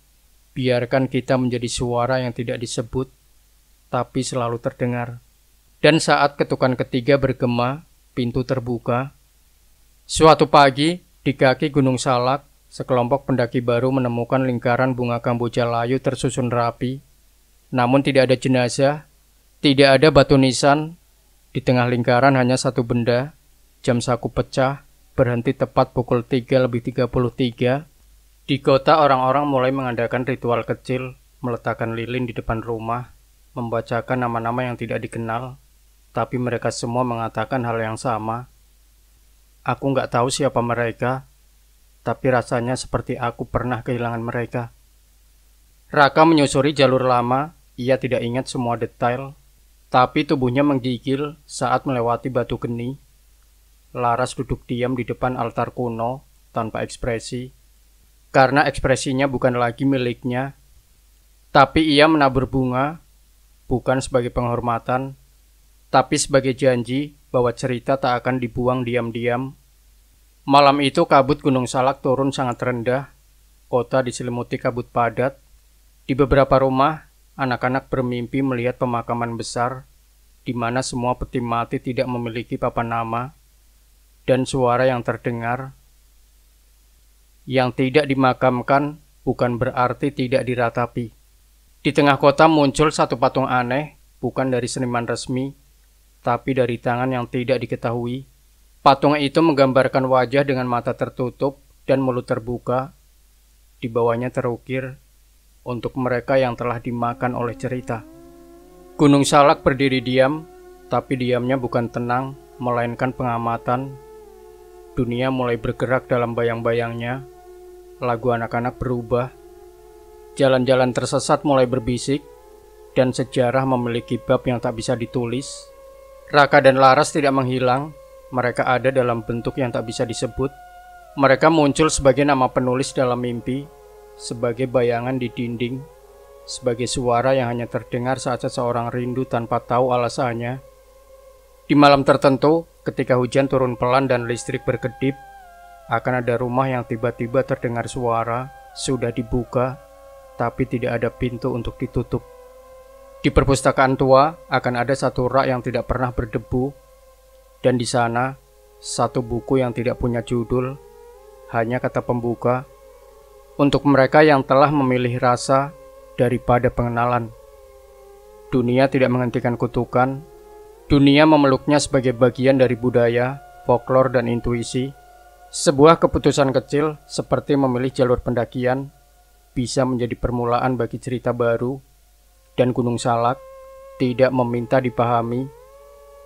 S1: biarkan kita menjadi suara yang tidak disebut, tapi selalu terdengar." Dan saat ketukan ketiga bergema, pintu terbuka. Suatu pagi, di kaki Gunung Salak, sekelompok pendaki baru menemukan lingkaran bunga kamboja layu tersusun rapi. Namun tidak ada jenazah, tidak ada batu nisan. Di tengah lingkaran hanya satu benda, jam saku pecah, berhenti tepat pukul 3:33. Di kota orang-orang mulai mengadakan ritual kecil, meletakkan lilin di depan rumah, membacakan nama-nama yang tidak dikenal, tapi mereka semua mengatakan hal yang sama. Aku nggak tahu siapa mereka, tapi rasanya seperti aku pernah kehilangan mereka. Raka menyusuri jalur lama, ia tidak ingat semua detail, tapi tubuhnya menggigil saat melewati batu geni. Laras duduk diam di depan altar kuno, tanpa ekspresi, karena ekspresinya bukan lagi miliknya. Tapi ia menabur bunga, bukan sebagai penghormatan, tapi sebagai janji bahwa cerita tak akan dibuang diam-diam. Malam itu kabut Gunung Salak turun sangat rendah, kota diselimuti kabut padat. Di beberapa rumah, anak-anak bermimpi melihat pemakaman besar di mana semua peti mati tidak memiliki papan nama, dan suara yang terdengar, yang tidak dimakamkan bukan berarti tidak diratapi. Di tengah kota muncul satu patung aneh, bukan dari seniman resmi, tapi dari tangan yang tidak diketahui. Patung itu menggambarkan wajah dengan mata tertutup dan mulut terbuka. Di bawahnya terukir, untuk mereka yang telah dimakan oleh cerita. Gunung Salak berdiri diam, tapi diamnya bukan tenang, melainkan pengamatan. Dunia mulai bergerak dalam bayang-bayangnya. Lagu anak-anak berubah. Jalan-jalan tersesat mulai berbisik, dan sejarah memiliki bab yang tak bisa ditulis. Raka dan Laras tidak menghilang, mereka ada dalam bentuk yang tak bisa disebut. Mereka muncul sebagai nama penulis dalam mimpi, sebagai bayangan di dinding, sebagai suara yang hanya terdengar saat seseorang rindu tanpa tahu alasannya. Di malam tertentu, ketika hujan turun pelan dan listrik berkedip, akan ada rumah yang tiba-tiba terdengar suara, sudah dibuka, tapi tidak ada pintu untuk ditutup. Di perpustakaan tua akan ada satu rak yang tidak pernah berdebu, dan di sana satu buku yang tidak punya judul, hanya kata pembuka, untuk mereka yang telah memilih rasa daripada pengenalan. Dunia tidak menghentikan kutukan, dunia memeluknya sebagai bagian dari budaya, folklore, dan intuisi. Sebuah keputusan kecil seperti memilih jalur pendakian bisa menjadi permulaan bagi cerita baru, dan Gunung Salak tidak meminta dipahami,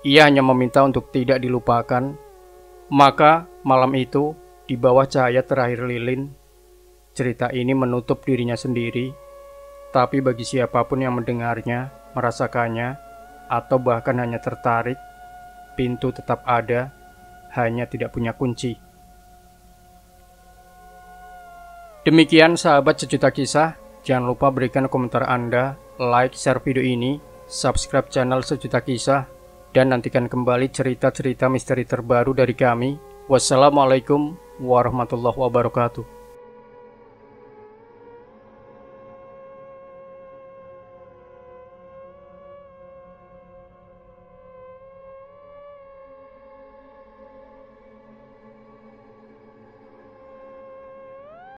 S1: ia hanya meminta untuk tidak dilupakan. Maka malam itu, di bawah cahaya terakhir lilin, cerita ini menutup dirinya sendiri, tapi bagi siapapun yang mendengarnya, merasakannya, atau bahkan hanya tertarik, pintu tetap ada, hanya tidak punya kunci. Demikian sahabat Sejuta Kisah, jangan lupa berikan komentar Anda, like, share video ini, subscribe channel Sejuta Kisah, dan nantikan kembali cerita-cerita misteri terbaru dari kami. Wassalamualaikum warahmatullahi wabarakatuh.